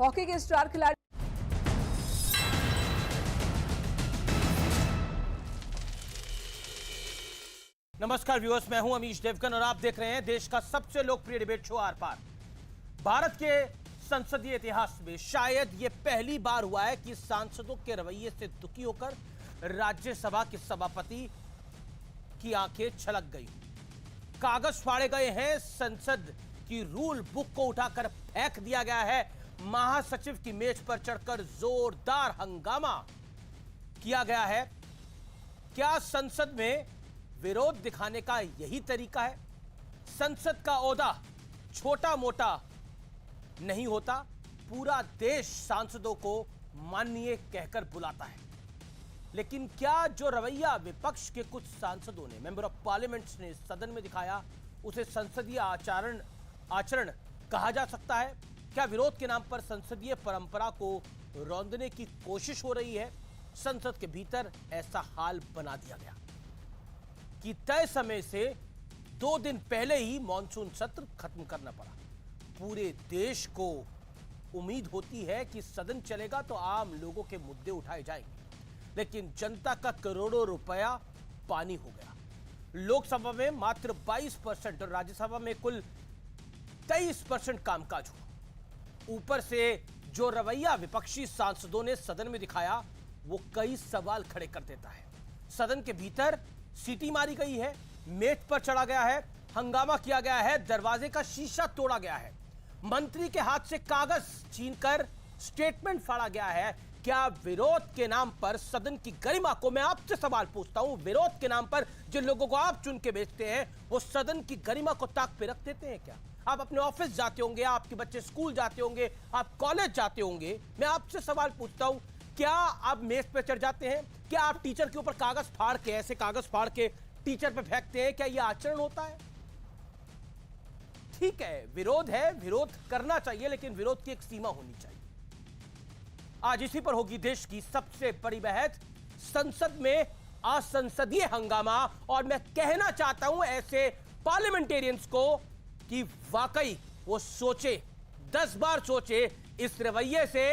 Hockey के star खिलाड़ी नमस्कार व्यूअर्स, मैं हूं अमीश देवगन और आप देख रहे हैं देश का सबसे लोकप्रिय डिबेट शो आर पार। भारत के संसदीय इतिहास में शायद यह पहली बार हुआ है कि सांसदों के रवैये से दुखी होकर राज्यसभा के सभापति की आंखें छलक गई। कागज फाड़े गए हैं, संसद की रूल बुक को उठाकर फेंक दिया गया है, महासचिव की मेज पर चढ़कर जोरदार हंगामा किया गया है। क्या संसद में विरोध दिखाने का यही तरीका है? संसद का ओहदा छोटा मोटा नहीं होता, पूरा देश सांसदों को माननीय कहकर बुलाता है। लेकिन क्या जो रवैया विपक्ष के कुछ सांसदों ने, मेंबर ऑफ पार्लियामेंट ने सदन में दिखाया, उसे संसदीय आचरण कहा जा सकता है? क्या विरोध के नाम पर संसदीय परंपरा को रौंदने की कोशिश हो रही है? संसद के भीतर ऐसा हाल बना दिया गया कि तय समय से 2 दिन पहले ही मॉनसून सत्र खत्म करना पड़ा। पूरे देश को उम्मीद होती है कि सदन चलेगा तो आम लोगों के मुद्दे उठाए जाएंगे, लेकिन जनता का करोड़ों रुपया पानी हो गया। लोकसभा में मात्र 22% और राज्यसभा में कुल 23% कामकाज हुआ। ऊपर से जो रवैया विपक्षी सांसदों ने सदन में दिखाया वो कई सवाल खड़े कर देता है। सदन के भीतर सीटी मारी गई है, मेज पर चढ़ा गया है, हंगामा किया गया है, दरवाजे का शीशा तोड़ा गया है, मंत्री के हाथ से कागज छीनकर स्टेटमेंट फाड़ा गया है। क्या विरोध के नाम पर सदन की गरिमा को, मैं आपसे सवाल पूछता हूं, विरोध के नाम पर जिन लोगों को आप चुन के भेजते हैं वो सदन की गरिमा को ताक पे रख देते हैं क्या? आप अपने ऑफिस जाते होंगे, आपके बच्चे स्कूल जाते होंगे, आप कॉलेज जाते होंगे, मैं आपसे सवाल पूछता हूं, क्या आप मेज पे चढ़ जाते हैं? क्या आप टीचर के ऊपर कागज फाड़ के, ऐसे कागज फाड़ के टीचर पे फेंकते हैं? क्या यह आचरण होता है? ठीक है, विरोध है, विरोध करना चाहिए, लेकिन विरोध की एक सीमा होनी चाहिए। आज इसी पर होगी देश की सबसे बड़ी बहस, संसद में असंसदीय हंगामा। और मैं कहना चाहता हूं ऐसे पार्लियामेंटेरियंस को कि वाकई वो सोचे, 10 बार सोचे। इस रवैये से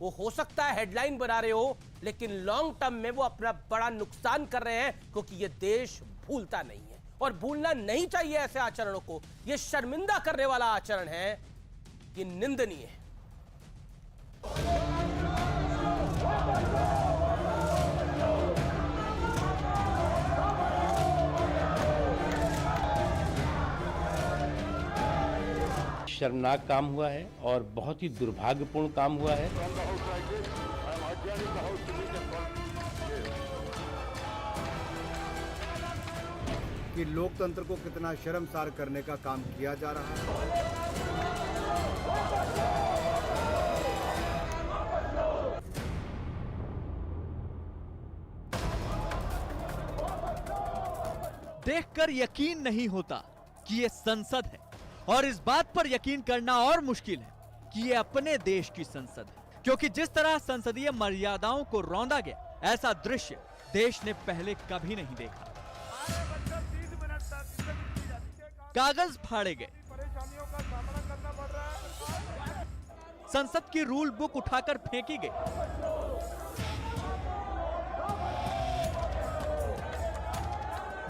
वो हो सकता है हेडलाइन बना रहे हो, लेकिन लॉन्ग टर्म में वो अपना बड़ा नुकसान कर रहे हैं, क्योंकि ये देश भूलता नहीं है और भूलना नहीं चाहिए ऐसे आचरणों को। ये शर्मिंदा करने वाला आचरण है, ये निंदनीय है। शर्मनाक काम हुआ है और बहुत ही दुर्भाग्यपूर्ण काम हुआ है। कि लोकतंत्र को कितना शर्मसार करने का काम किया जा रहा है। देखकर यकीन नहीं होता कि ये संसद है, और इस बात पर यकीन करना और मुश्किल है कि ये अपने देश की संसद है, क्योंकि जिस तरह संसदीय मर्यादाओं को रौंदा गया, ऐसा दृश्य देश ने पहले कभी नहीं देखा। कागज फाड़े गए, संसद की रूल बुक उठाकर फेंकी गई,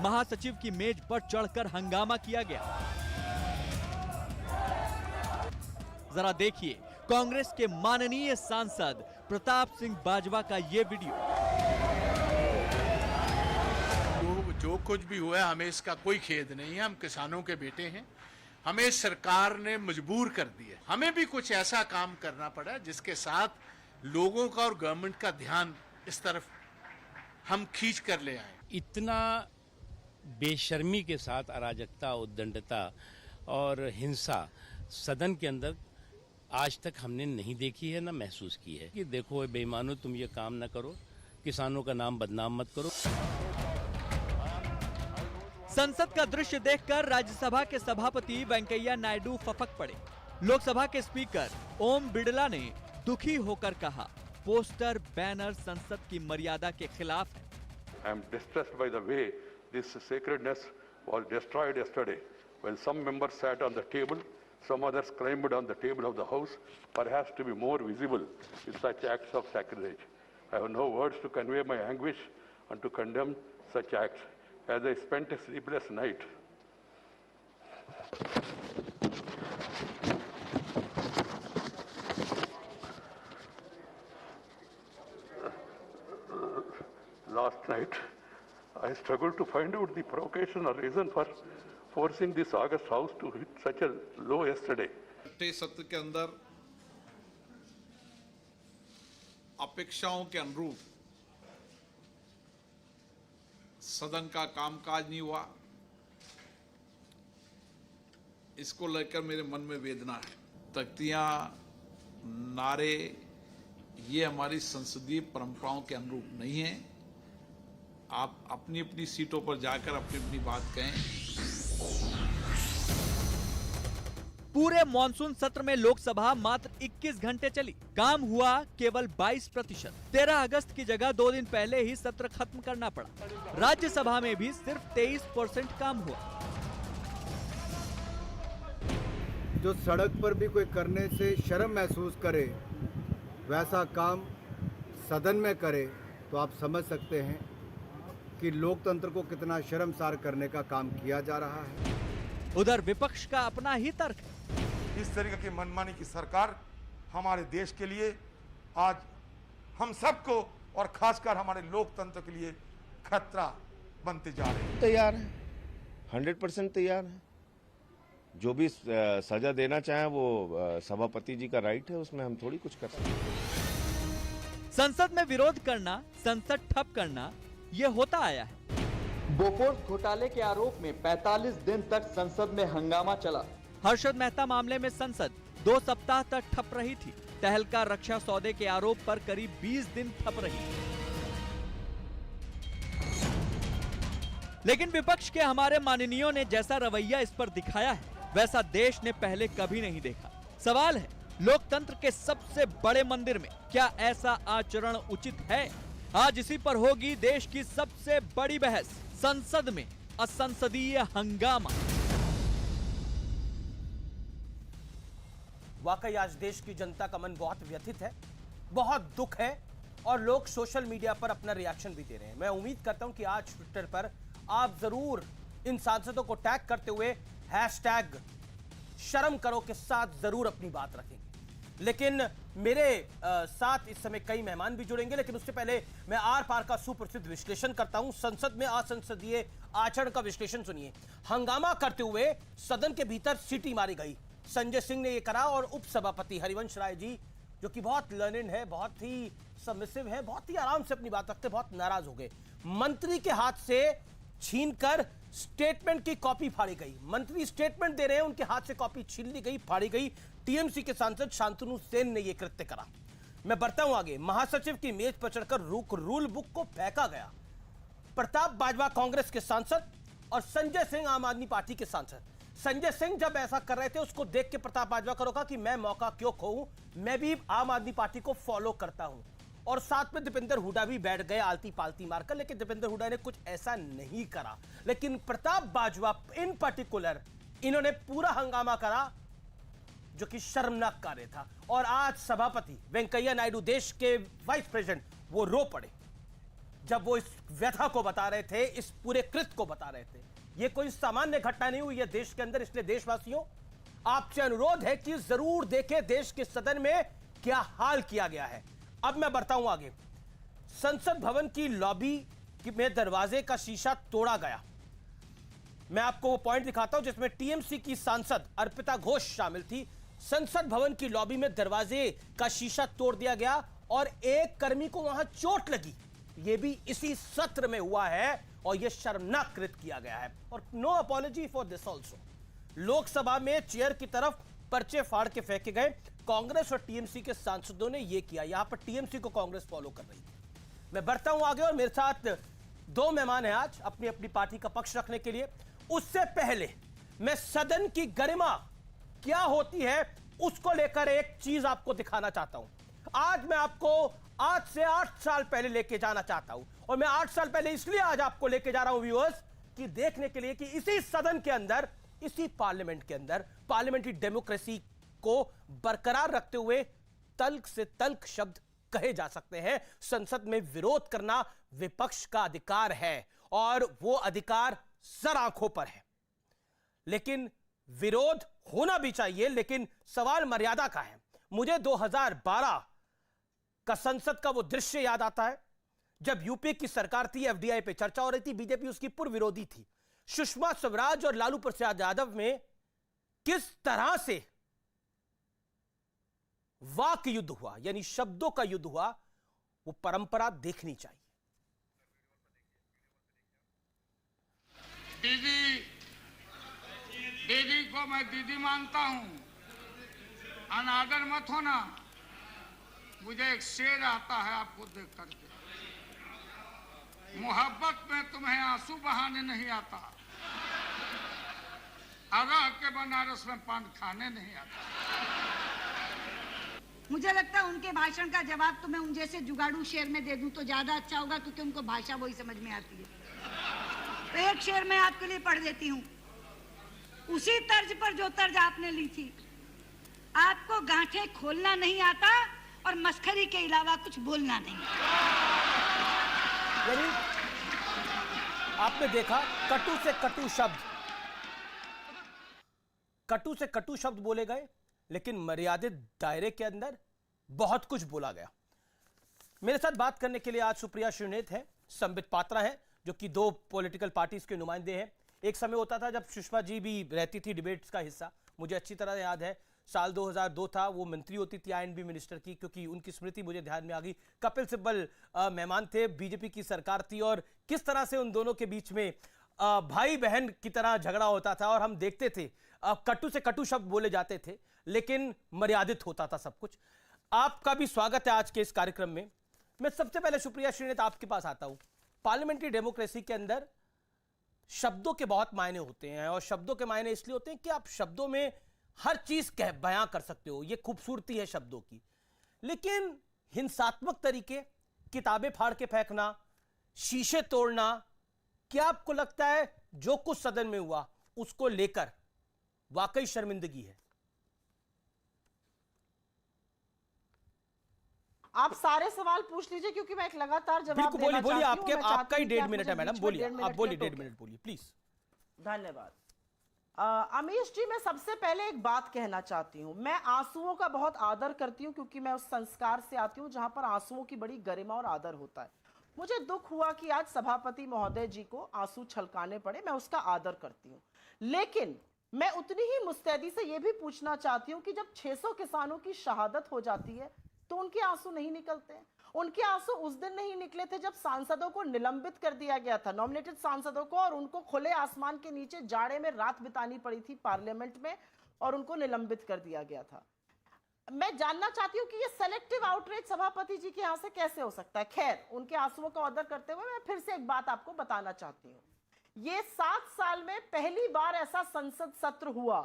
महासचिव की मेज पर चढ़कर हंगामा किया गया। जरा देखिए कांग्रेस के माननीय सांसद प्रताप सिंह बाजवा का ये वीडियो। जो कुछ भी हुआ है, हमें इसका कोई खेद नहीं है। हम किसानों के बेटे हैं, हमें सरकार ने मजबूर कर दिया, हमें भी कुछ ऐसा काम करना पड़ा जिसके साथ लोगों का और गवर्नमेंट का ध्यान इस तरफ हम खींच कर ले आए। इतना बेशर्मी के साथ अराजकता, उद्दंडता और हिंसा सदन के अंदर आज तक हमने नहीं देखी है, ना महसूस की है। कि देखो बेईमानों, तुम ये काम ना करो, किसानों का नाम बदनाम मत करो। संसद का दृश्य देखकर राज्यसभा के सभापति वेंकैया नायडू फपक पड़े। लोकसभा के स्पीकर ओम बिड़ला ने दुखी होकर कहा, पोस्टर बैनर संसद की मर्यादा के खिलाफ है। I am distressed by the way this sacredness was destroyed yesterday when some members sat on the table some others climbed on the table of the House, perhaps to be more visible in such acts of sacrilege. I have no words to convey my anguish and to condemn such acts. As I spent a sleepless night, last night, I struggled to find out the provocation or reason for forcing this August House to hit such a low yesterday. छठे सत्र के अंदर अपेक्षाओं के अनुरूप सदन का कामकाज नहीं हुआ, इसको लेकर मेरे मन में वेदना है। तख्तियां, नारे ये हमारी संसदीय परंपराओं के अनुरूप नहीं है। आप अपनी अपनी सीटों पर जाकर अपनी अपनी बात कहें। पूरे मॉनसून सत्र में लोकसभा मात्र 21 घंटे चली, काम हुआ केवल 22%। 13 अगस्त की जगह 2 दिन पहले ही सत्र खत्म करना पड़ा। राज्यसभा में भी सिर्फ 23% काम हुआ। जो सड़क पर भी कोई करने से शर्म महसूस करे, वैसा काम सदन में करे, तो आप समझ सकते हैं कि लोकतंत्र को कितना शर्मसार करने का काम किया जा रहा है। उधर विपक्ष का अपना ही तर्क है। इस तरीके की मनमानी की सरकार हमारे देश के लिए, आज हम सबको और खासकर हमारे लोकतंत्र के लिए खतरा बनते जा रहे हैं। तैयार है, 100% तैयार है। जो भी सजा देना चाहे वो सभापति जी का राइट है, उसमें हम थोड़ी कुछ कर सकते हैं। संसद में विरोध करना, संसद ठप करना, ये होता आया है। बोफोर्स घोटाले के आरोप में 45 दिन तक संसद में हंगामा चला। हर्षद मेहता मामले में संसद 2 सप्ताह तक ठप रही थी। तहलका रक्षा सौदे के आरोप पर करीब 20 दिन ठप रही। लेकिन विपक्ष के हमारे माननीयों ने जैसा रवैया इस पर दिखाया है, वैसा देश ने पहले कभी नहीं देखा। सवाल है, लोकतंत्र के सबसे बड़े मंदिर में क्या ऐसा आचरण उचित है? आज इसी पर होगी देश की सबसे बड़ी बहस, संसद में असंसदीय हंगामा। वाकई आज देश की जनता का मन बहुत व्यथित है, बहुत दुख है और लोग सोशल मीडिया पर अपना रिएक्शन भी दे रहे हैं। मैं उम्मीद करता हूं कि आज ट्विटर पर आप जरूर इन सांसदों को टैग करते हुए हैशटैग शर्म करो के साथ जरूर अपनी बात रखेंगे। लेकिन मेरे साथ इस समय कई मेहमान भी जुड़ेंगे, लेकिन उससे पहले मैं आर पार का सुप्रसिद्ध विश्लेषण करता हूं। संसद में असंसदीय आचरण का विश्लेषण सुनिए। हंगामा करते हुए सदन के भीतर सीटी मारी गई, संजय सिंह ने यह करा और उपसभापति हरिवंश राय जी, जो कि बहुत लर्निंड है, बहुत ही सबमिसिव है, बहुत ही आराम से अपनी बात रखते, बहुत नाराज हो गए। मंत्री के हाथ से छीनकर स्टेटमेंट की कॉपी फाड़ी गई। मंत्री स्टेटमेंट दे रहे हैं, उनके हाथ से कॉपी छीन ली गई, फाड़ी गई। टीएमसी के सांसद शांतनु सेन ने यह कृत्य करा। मैं बढ़ता हूं आगे। महासचिव की मेज पर चढ़कर रूल बुक को फेंका गया। प्रताप बाजवा कांग्रेस के सांसद और संजय सिंह आम आदमी पार्टी के सांसद। संजय सिंह जब ऐसा कर रहे थे, उसको देख के प्रताप बाजवा को रोका कि मैं मौका क्यों खोऊं, मैं भी आम आदमी पार्टी को फॉलो करता हूं। और साथ में दीपेंद्र हुड्डा भी बैठ गए आलती पालती मारकर, लेकिन दीपेंद्र हुड्डा ने कुछ ऐसा नहीं करा। लेकिन प्रताप बाजवा इन पर्टिकुलर, इन्होंने पूरा हंगामा करा जो कि शर्मनाक कार्य था। और आज सभापति वेंकैया नायडू, देश के वाइस प्रेसिडेंट, वो रो पड़े जब वो इस व्यथा को बता रहे थे, इस पूरे कृत्य को बता रहे थे। ये कोई सामान्य घटना नहीं हुई है देश के अंदर। इसलिए देशवासियों, आपसे अनुरोध है कि जरूर देखें देश के सदन में क्या हाल किया गया है। अब मैं बढ़ता हूं आगे। संसद भवन की लॉबी में दरवाजे का शीशा तोड़ा गया। मैं आपको वो पॉइंट दिखाता हूं जिसमें टीएमसी की सांसद अर्पिता घोष शामिल थी। संसद भवन की लॉबी में दरवाजे का शीशा तोड़ दिया गया और एक कर्मी को वहां चोट लगी। यह भी इसी सत्र में हुआ है और यह शर्मनाक कृत्य किया गया है। और no apology for this also. Lok Sabha में चेयर की तरफ पर्चे फाड़ के फेंके गए। कांग्रेस और टीएमसी के सांसदों ने यह किया। यहां पर टीएमसी को कांग्रेस फॉलो कर रही थी। मैं बढ़ता हूं आगे और मेरे साथ 2 मेहमान हैं आज अपनी अपनी पार्टी का पक्ष रखने के लिए। उससे पहले मैं सदन की गरिमा क्या होती है उसको लेकर एक चीज आपको दिखाना चाहता हूं। आज मैं आपको आज से 8 साल पहले लेके जाना चाहता हूं। और मैं 8 साल पहले इसलिए आज आपको लेके जा रहा हूं व्यूअर्स, कि देखने के लिए कि इसी सदन के अंदर इसी पार्लियामेंट के अंदर पार्लियामेंट्री डेमोक्रेसी को बरकरार रखते हुए तल्ख से तल्ख शब्द कहे जा सकते हैं। संसद में विरोध करना विपक्ष का अधिकार है और वो अधिकार सर आंखों पर है, लेकिन विरोध होना भी चाहिए, लेकिन सवाल मर्यादा का है। मुझे 2012 का संसद का वो दृश्य याद आता है जब यूपी की सरकार थी, एफडीआई पे चर्चा हो रही थी, बीजेपी उसकी पूर्व विरोधी थी। सुषमा स्वराज और लालू प्रसाद यादव में किस तरह से वाक युद्ध हुआ, यानी शब्दों का युद्ध हुआ, वो परंपरा देखनी चाहिए। दीदी को मैं दीदी मानता हूं, अनादर मत होना। मुझे एक शेर आता है आपको देख करके, मोहब्बत में तुम्हें आंसू बहाने नहीं आता, अरह के बनारस में पान खाने नहीं आता। मुझे लगता है उनके भाषण का जवाब तो मैं उन जैसे जुगाड़ू शेर में दे दूं तो ज्यादा अच्छा होगा, क्योंकि उनको भाषा वही समझ में आती है। तो एक शेर मैं आपके लिए पढ़ देती हूँ, उसी तर्ज पर जो तर्ज आपने ली थी। आपको गांठें खोलना नहीं आता और मस्खरी के अलावा कुछ बोलना नहीं। यानी आपने देखा कटु से कटु शब्द बोले गए, लेकिन मर्यादित दायरे के अंदर बहुत कुछ बोला गया। मेरे साथ बात करने के लिए आज सुप्रिया श्रीनेत है, संबित पात्रा है, जो कि दो पॉलिटिकल पार्टीज के नुमाइंदे हैं। एक समय होता था जब सुषमा जी भी रहती थी डिबेट्स का हिस्सा, मुझे अच्छी तरह याद है, साल 2002 था, वो मंत्री होती थी आईएनबी मिनिस्टर की, क्योंकि उनकी स्मृति मुझे ध्यान में आ गई। कपिल सिब्बल मेहमान थे, बीजेपी की सरकार थी, और किस तरह से उन दोनों के बीच में भाई बहन की तरह झगड़ा होता था, और हम देखते थे कटु से कटु शब्द बोले जाते थे, लेकिन मर्यादित होता था सब कुछ। आपका भी स्वागत है आज के इस कार्यक्रम में। मैं सबसे पहले सुप्रिया श्रीनेत आपके पास आता हूं। पार्लियामेंट्री डेमोक्रेसी के अंदर शब्दों के बहुत मायने होते हैं, और शब्दों के मायने इसलिए होते हैं कि आप शब्दों में हर चीज बयां कर सकते हो, ये खूबसूरती है शब्दों की। लेकिन हिंसात्मक तरीके, किताबें फाड़ के फेंकना, शीशे तोड़ना, क्या आपको लगता है जो कुछ सदन में हुआ उसको लेकर वाकई शर्मिंदगी है? आप सारे सवाल पूछ लीजिए, क्योंकि मैं एक लगातार जवाब देना बोलिए, चाहती हूं। आपका ही 1.5 मिनट है मैडम, बोलिए, आप बोलिए, 1.5 मिनट बोलिए प्लीज। धन्यवाद। अमीश जी, मैं सबसे पहले एक बात कहना चाहती हूं। मैं आंसुओं का बहुत आदर करती हूं, क्योंकि मैं उस संस्कार से आती हूं जहां पर आंसुओं की बड़ी गरिमा और आदर होता है। मुझे दुख हुआ कि आज सभापति महोदय जी को आंसू छलकाने पड़े, मैं उसका आदर करती हूं। लेकिन मैं उतनी ही मुस्तैदी से यह भी पूछना चाहती हूं कि जब 600 किसानों की शहादत हो जाती है तो उनके आंसू नहीं निकलते हैं। उनके आंसू उस दिन नहीं निकले थे जब सांसदों को निलंबित कर दिया गया था, नॉमिनेटेड सांसदों को, और उनको खुले आसमान के नीचे जाड़े में रात बितानी पड़ी थी पार्लियामेंट में, और उनको निलंबित कर दिया गया था। मैं जानना चाहती हूं कि ये सेलेक्टिव आउटरीच सभापति जी के यहां से कैसे हो सकता है। खैर, उनके आंसुओं का आदर करते हुए मैं फिर से एक बात आपको बताना चाहती हूं। ये 7 साल में पहली बार ऐसा संसद सत्र हुआ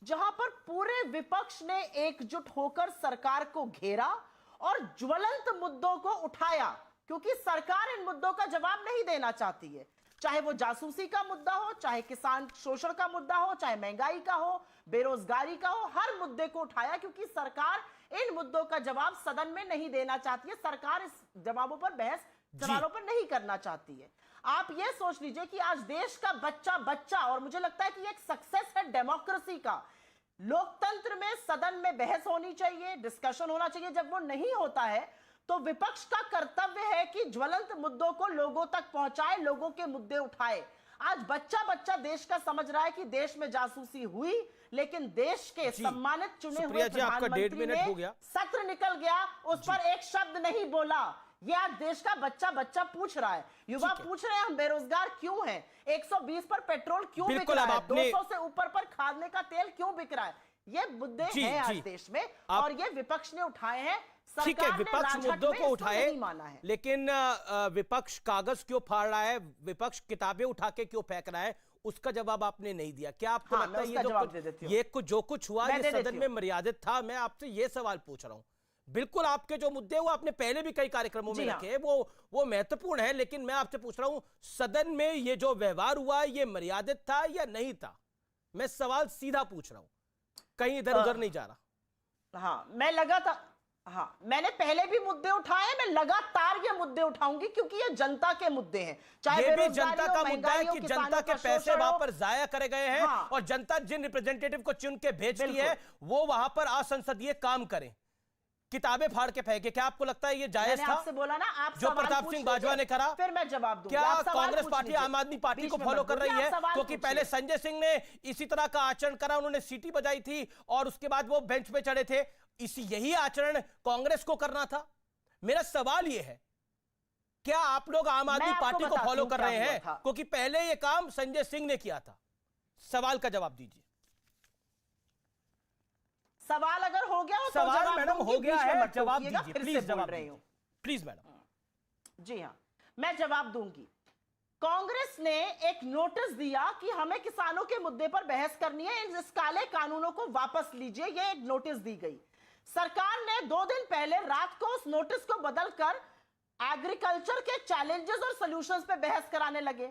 जहां पर पूरे विपक्ष ने एकजुट होकर सरकार को घेरा और ज्वलंत मुद्दों को उठाया, क्योंकि सरकार इन मुद्दों का जवाब नहीं देना चाहती है। चाहे वो जासूसी का मुद्दा हो, चाहे किसान शोषण का मुद्दा हो, चाहे महंगाई का हो, बेरोजगारी का हो, हर मुद्दे को उठाया, क्योंकि सरकार इन मुद्दों का जवाब सदन में नहीं देना चाहती है। सरकार इस जवाबों पर बहस सवालों पर नहीं करना चाहती है। आप ये सोच लीजिए कि आज देश का बच्चा, और मुझे लगता है कि एक सक्सेस है डेमोक्रेसी का, लोकतंत्र में सदन में बहस होनी चाहिए, डिस्कशन होना चाहिए। जब वो नहीं होता है तो विपक्ष का कर्तव्य है कि ज्वलंत मुद्दों को लोगों तक पहुंचाए, लोगों के मुद्दे उठाए। आज बच्चा देश का समझ रहा है कि देश में जासूसी हुई, लेकिन देश के सम्मानित चुने हुए प्रधानमंत्री ने सत्र निकल गया, उस पर एक शब्द नहीं बोला। ये आज देश का बच्चा पूछ रहा है, युवा पूछ रहे हैं हम बेरोजगार क्यों हैं, 120 पर पेट्रोल क्यों बिक रहा है, 200 से ऊपर पर खाने का तेल क्यों बिक रहा है। ये मुद्दे हैं आज देश में, और ये विपक्ष ने उठाए हैं। ठीक है, विपक्ष मुद्दों को उठाए, लेकिन विपक्ष कागज क्यों फाड़ रहा है, विपक्ष किताबें उठा के क्यों फेंक रहा है, उसका जवाब आपने नहीं दिया। क्या आपको लगता है ये जो कुछ हुआ ये सदन में मर्यादित था? मैं आपसे ये सवाल पूछ रहा हूं। बिल्कुल, आपके जो मुद्दे वो आपने पहले भी कई कार्यक्रमों में रखे, वो महत्वपूर्ण है, लेकिन मैं आपसे पूछ रहा हूं सदन में ये जो व्यवहार हुआ ये मर्यादित था या नहीं था? मैं सवाल सीधा पूछ रहा हूं, कहीं इधर उधर नहीं जा रहा। हाँ, मैं लगातार, हाँ, मैंने पहले भी मुद्दे उठाए, मैं लगातार ये मुद्दे उठाऊंगी क्योंकि ये जनता के मुद्दे हैं। चाहे ये भी बेरोजगारी जनता हो, का मुद्दा है महंगाई कि हो, जनता के किसानों का पैसे शोषण वहां हो। पर जाया करे गए हैं, हाँ। और जनता जिन रिप्रेजेंटेटिव को चुन के भेजती बिल्कुल। है वो वहां पर असंसदीय काम करें, किताबें फाड़ के फेंके। क्या आपको लगता है ये जायज मैंने था आपसे बोला ना, आप जो सवाल प्रताप पूछ सिंह बाजवा ने लीजिए, करा? फिर मैं जवाब दूंगी। क्या आप सवाल कांग्रेस पूछ पार्टी लीजिए। आम आदमी पार्टी बीच को में फॉलो मत कर रही बोलिए, है? आप सवाल क्योंकि पूछिए। पहले संजय सिंह ने इसी तरह का आचरण करा, उन्होंने सीटी बजाई थी और उसके बाद वो बेंच पे चढ़े थे। यही आचरण कांग्रेस को करना था। मेरा सवाल यह है, क्या आप लोग आम आदमी पार्टी को फॉलो कर रहे हैं? क्योंकि पहले यह काम संजय सिंह ने किया था। सवाल का जवाब दीजिए। सवाल अगर हो गया हो तो सवाल जवाब मैडम दूंगी, हो गया बीच में है, मत जवाब टोकिएगा, दीजिए फिर प्लीज, से बोल जवाब रही दीजिए हूं। Please madam. जी हाँ, मैं जवाब दूंगी। कांग्रेस ने एक नोटिस दिया कि हमें किसानों के मुद्दे पर बहस करनी है, इस काले कानूनों को वापस लीजिए, ये एक नोटिस दी गई। सरकार ने 2 दिन पहले रात को उस नोटिस को बदलकर एग्रीकल्चर के चैलेंजेस और सॉल्यूशंस पे बहस कराने लगे।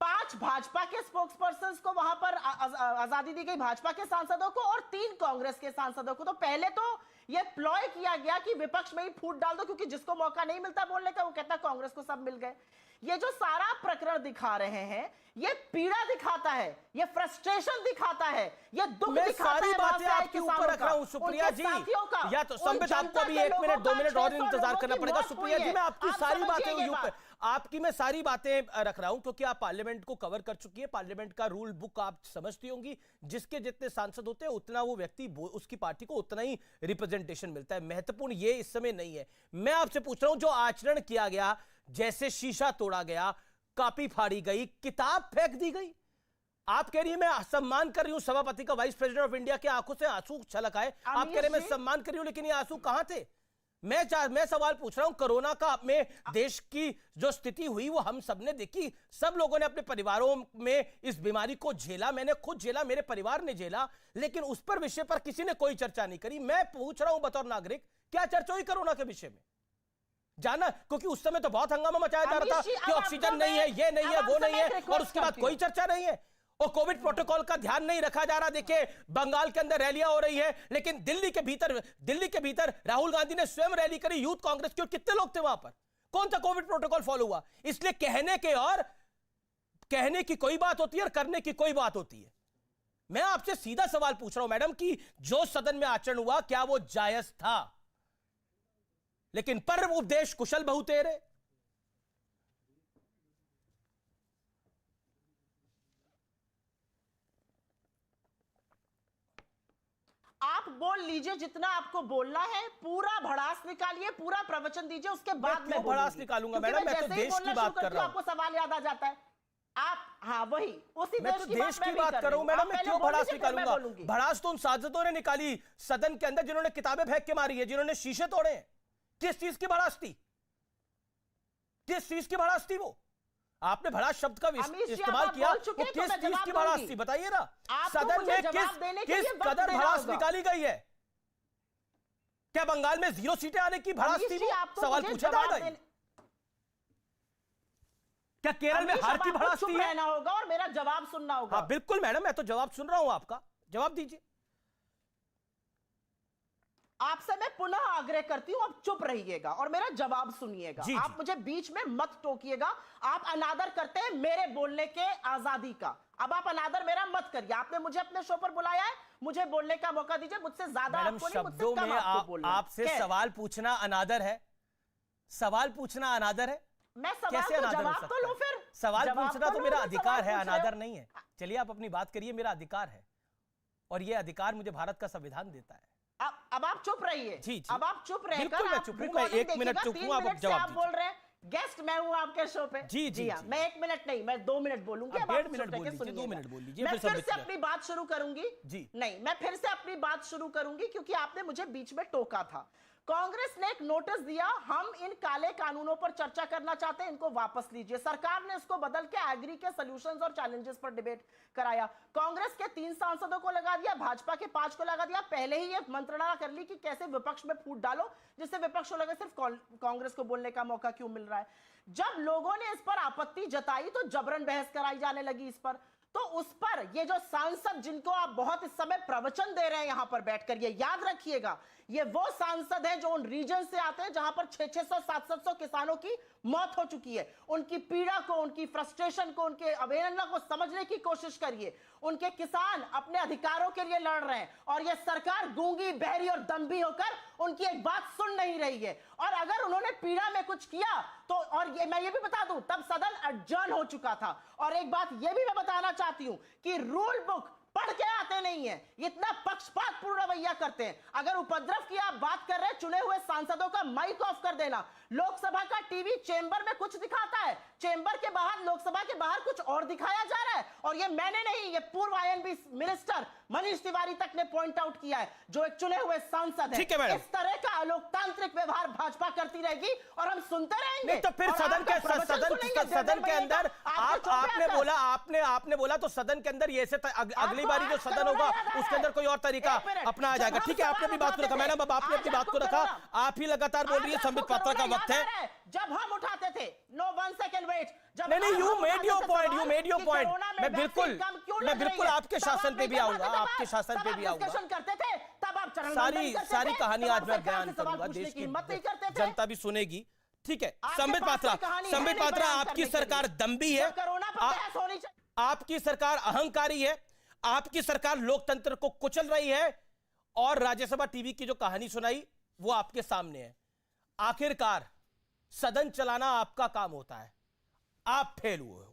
5 भाजपा के स्पोक्सपर्सन्स को वहां पर आजादी दी गई, भाजपा के सांसदों को, और 3 कांग्रेस के सांसदों को। तो पहले तो यह प्लॉय किया गया कि विपक्ष में ही फूट डाल दो, क्योंकि जिसको मौका नहीं मिलता बोलने का वो कहता कांग्रेस को सब मिल गए। ये जो सारा प्रकरण दिखा रहे हैं, ये पीड़ा दिखाता है, ये फ्रस्ट्रेशन दिखाता है, ये दुख मैं दिखाता सारी है बातें आपके ऊपर रख रहा हूं सुप्रिया जी। या तो संबित आपको भी 1 मिनट 2 मिनट और इंतजार करना पड़ेगा। सुप्रिया जी, मैं आपकी सारी बातें आपकी मैं सारी बातें रख रहा हूं क्योंकि आप पार्लियामेंट को कवर कर चुकी है। पार्लियामेंट का रूल बुक आप समझती होंगी, जिसके जितने सांसद होते हैं उतना वो व्यक्ति उसकी पार्टी को उतना ही रिप्रेजेंटेशन मिलता है। महत्वपूर्ण ये इस समय नहीं है। मैं आपसे पूछ रहा हूं, जो आचरण किया गया, जैसे शीशा तोड़ा गया, कॉपी फाड़ी गई, किताब फेंक दी गई, आप कह रही है मैं सम्मान कर रही हूं सभापति का, वाइस प्रेसिडेंट ऑफ इंडिया के आंखों से आंसू छलक आए, आप कह रहे मैं सम्मान कर रही हूं, लेकिन ये आंसू कहां थे? मैं सवाल पूछ रहा हूं, कोरोना का में देश की जो स्थिति हुई वो हम सबने देखी। सब लोगों ने अपने परिवारों में इस बीमारी को झेला, मैंने खुद झेला, मेरे परिवार ने झेला, लेकिन उस पर विषय पर किसी ने कोई चर्चा नहीं करी। मैं पूछ रहा हूं बतौर नागरिक, क्या चर्चा हुई कोरोना के विषय में? जाना, क्योंकि उस समय तो बहुत हंगामा मचाया जा रहा था कि ऑक्सीजन नहीं है, ये नहीं है, वो नहीं है, और उसके बाद कोई चर्चा नहीं है, और कोविड प्रोटोकॉल का ध्यान नहीं रखा जा रहा। देखिए बंगाल के अंदर रैलियां हो रही है, लेकिन दिल्ली के भीतर राहुल गांधी ने स्वयं रैली करी, यूथ कांग्रेस की, और कितने लोग थे वहां पर? कौन सा कोविड प्रोटोकॉल फॉलो हुआ? इसलिए कहने की कोई बात होती है और करने की कोई बात होती है। मैं आपसे सीधा सवाल पूछ रहा हूं मैडम कि जो सदन में आचरण हुआ, क्या वो जायज था? लेकिन पर उपदेश कुशल बहुतेरे। आप बोल लीजिए जितना आपको बोलना है, पूरा भड़ास निकालिए, पूरा प्रवचन दीजिए, उसके बाद मैं भड़ास निकालूंगा मैडम, मैं तो देश की बात कर रहा हूं। आपको सवाल याद आ जाता है, आप, हाँ वही, उसी मैं तो देश की बात कर रहा हूं मैडम, मैं क्यों भड़ास निकालूंगा? भड़ास तो उन सांसदों ने निकाली सदन के अंदर जिन्होंने किताबें फेंक के मारी है, जिन्होंने शीशे तोड़े हैं। किस चीज की भड़ास थी? किस चीज की भड़ास थी? वो आपने भड़ास शब्द का इस्तेमाल किया, वो किस चीज की भड़ास थी बताइए ना? सदन में किस कदर भड़ास निकाली गई है? क्या बंगाल में 0 सीटें आने की भड़ास थी? सवाल पूछा था। क्या केरल में हार की भड़ास थी? रहना होगा और मेरा जवाब सुनना होगा। हाँ बिल्कुल मैडम, मैं तो जवाब सुन रहा हूं आपका, जवाब दीजिए। आपसे मैं पुनः आग्रह करती हूं, आप चुप रहिएगा और मेरा जवाब सुनिएगा। आप मुझे बीच में मत टोकिएगा। आप अनादर करते हैं मेरे बोलने के आजादी का। अब आप अनादर मेरा मत करिए। आपने मुझे अपने शो पर बुलाया है, मुझे बोलने का मौका दीजिए। मुझसे ज्यादा आपको नहीं, मुझसे कम आपको बोलना। आपसे सवाल पूछना अनादर है? सवाल पूछना अनादर है? मैं सवाल को जवाब तो लो फिर। सवाल पूछना तो मेरा अधिकार है, अनादर नहीं है। चलिए आप अपनी बात करिए, मेरा अधिकार है, और यह अधिकार मुझे भारत का संविधान देता है। अब आप चुप रहिए। जी, अब आप चुप रहिए। बिल्कुल मैं चुप हूं, मैं 1 मिनट चुप हूं, आप जवाब आप बोल रहे हैं, गेस्ट मैं हूं आपके शो पे। जी हाँ, मैं 1 मिनट नहीं, मैं 2 मिनट बोलूंगी। अब 1.5 मिनट बोल लीजिए, 2 मिनट बोल लीजिए। मैं फिर से अपनी बात शुरू करूंगी। जी नहीं, मैं फिर से अपनी बात शुरू करूंगी क्योंकि आपने मुझे बीच में टोका था। कांग्रेस ने एक नोटिस दिया, हम इन काले कानूनों पर चर्चा करना चाहते हैं, इनको वापस लीजिए। सरकार ने इसको बदल के एग्री के सॉल्यूशंस और चैलेंजेस पर डिबेट कराया। कांग्रेस के 3 सांसदों को लगा दिया, भाजपा के 5 को लगा दिया। पहले ही एक मंत्रणा कर ली कि कैसे विपक्ष में फूट डालो, जिससे विपक्ष को लगे सिर्फ कांग्रेस को बोलने का मौका क्यों मिल रहा है। जब लोगों ने इस पर आपत्ति जताई तो जबरन बहस कराई जाने लगी इस पर। तो उस पर ये जो सांसद जिनको आप बहुत इस समय प्रवचन दे रहे हैं यहां पर बैठकर, ये याद रखिएगा, ये वो सांसद हैं जो उन रीजन से आते हैं जहां पर 600-700 किसानों की मौत हो चुकी है। उनकी पीड़ा को, उनकी फ्रस्ट्रेशन को, उनके अवेदना को समझने की कोशिश करिए। उनके किसान अपने अधिकारों के लिए लड़ रहे हैं और ये सरकार गूंगी, बहरी और दम्भी होकर उनकी एक बात सुन नहीं रही है। और अगर उन्होंने पीड़ा में कुछ किया तो, और मैं ये भी बता दूं, तब सदन अडजर्न हो चुका था। और एक बात ये भी मैं बताना चाहती हूं कि रूल बुक पढ़ के आते नहीं है, इतना पक्षपात पूर्ण रवैया करते हैं। अगर उपद्रव की आप बात कर रहे हैं, चुने हुए सांसदों का माइक ऑफ कर देना। लोकसभा का टीवी चेंबर में कुछ दिखाता है, चेंबर के बाहर, लोकसभा के बाहर कुछ और दिखाया जा रहा है। और ये मैंने नहीं, ये पूर्व आईएनबी मिनिस्टर मनीष तिवारी तक ने पॉइंट आउट किया है, जो एक चुने हुए सांसद है। इस तरह का अलोकतांत्रिक व्यवहार भाजपा करती रहेगी और हम सुनते रहेंगे। नहीं तो फिर सदन के अंदर आपने बोला तो सदन के अंदर ये अगली बारी जो सदन होगा उसके अंदर कोई और तरीका अपनाया जाएगा। ठीक है, आपने भी बात को रखा, मैडम अब आपने अपनी बात को रखा, आप ही लगातार बोल रही है। संबित पात्रा का वक्त है। जब हम उठाते थे, नो 1 सेकंड वेट, नहीं, यू मेड योर पॉइंट। मैं बिल्कुल आपके शासन पे भी आऊंगा, आपके शासन पे भी आऊंगा। करते थे तब आप सारी कहानी आज मैं बयान करूंगा, देश की जनता भी सुनेगी। ठीक है, संबित पात्रा, आपकी सरकार दम्भी है, आपकी सरकार अहंकारी है, आपकी सरकार लोकतंत्र को कुचल रही है और राज्यसभा टीवी की जो कहानी सुनाई वो आपके सामने है। आखिरकार सदन चलाना आपका काम होता है, आप फेल हुए हो।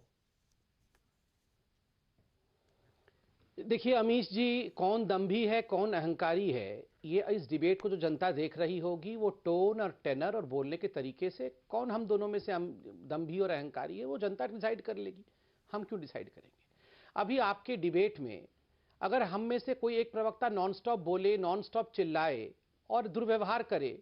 देखिए अमीश जी, कौन दम्भी है कौन अहंकारी है, ये इस डिबेट को जो जनता देख रही होगी वो टोन और टेनर और बोलने के तरीके से कौन हम दोनों में से हम दम्भी और अहंकारी है वो जनता डिसाइड कर लेगी। हम क्यों डिसाइड करेंगे? अभी आपके डिबेट में अगर हम में से कोई एक प्रवक्ता नॉन स्टॉप बोले, नॉन स्टॉप चिल्लाए और दुर्व्यवहार करे,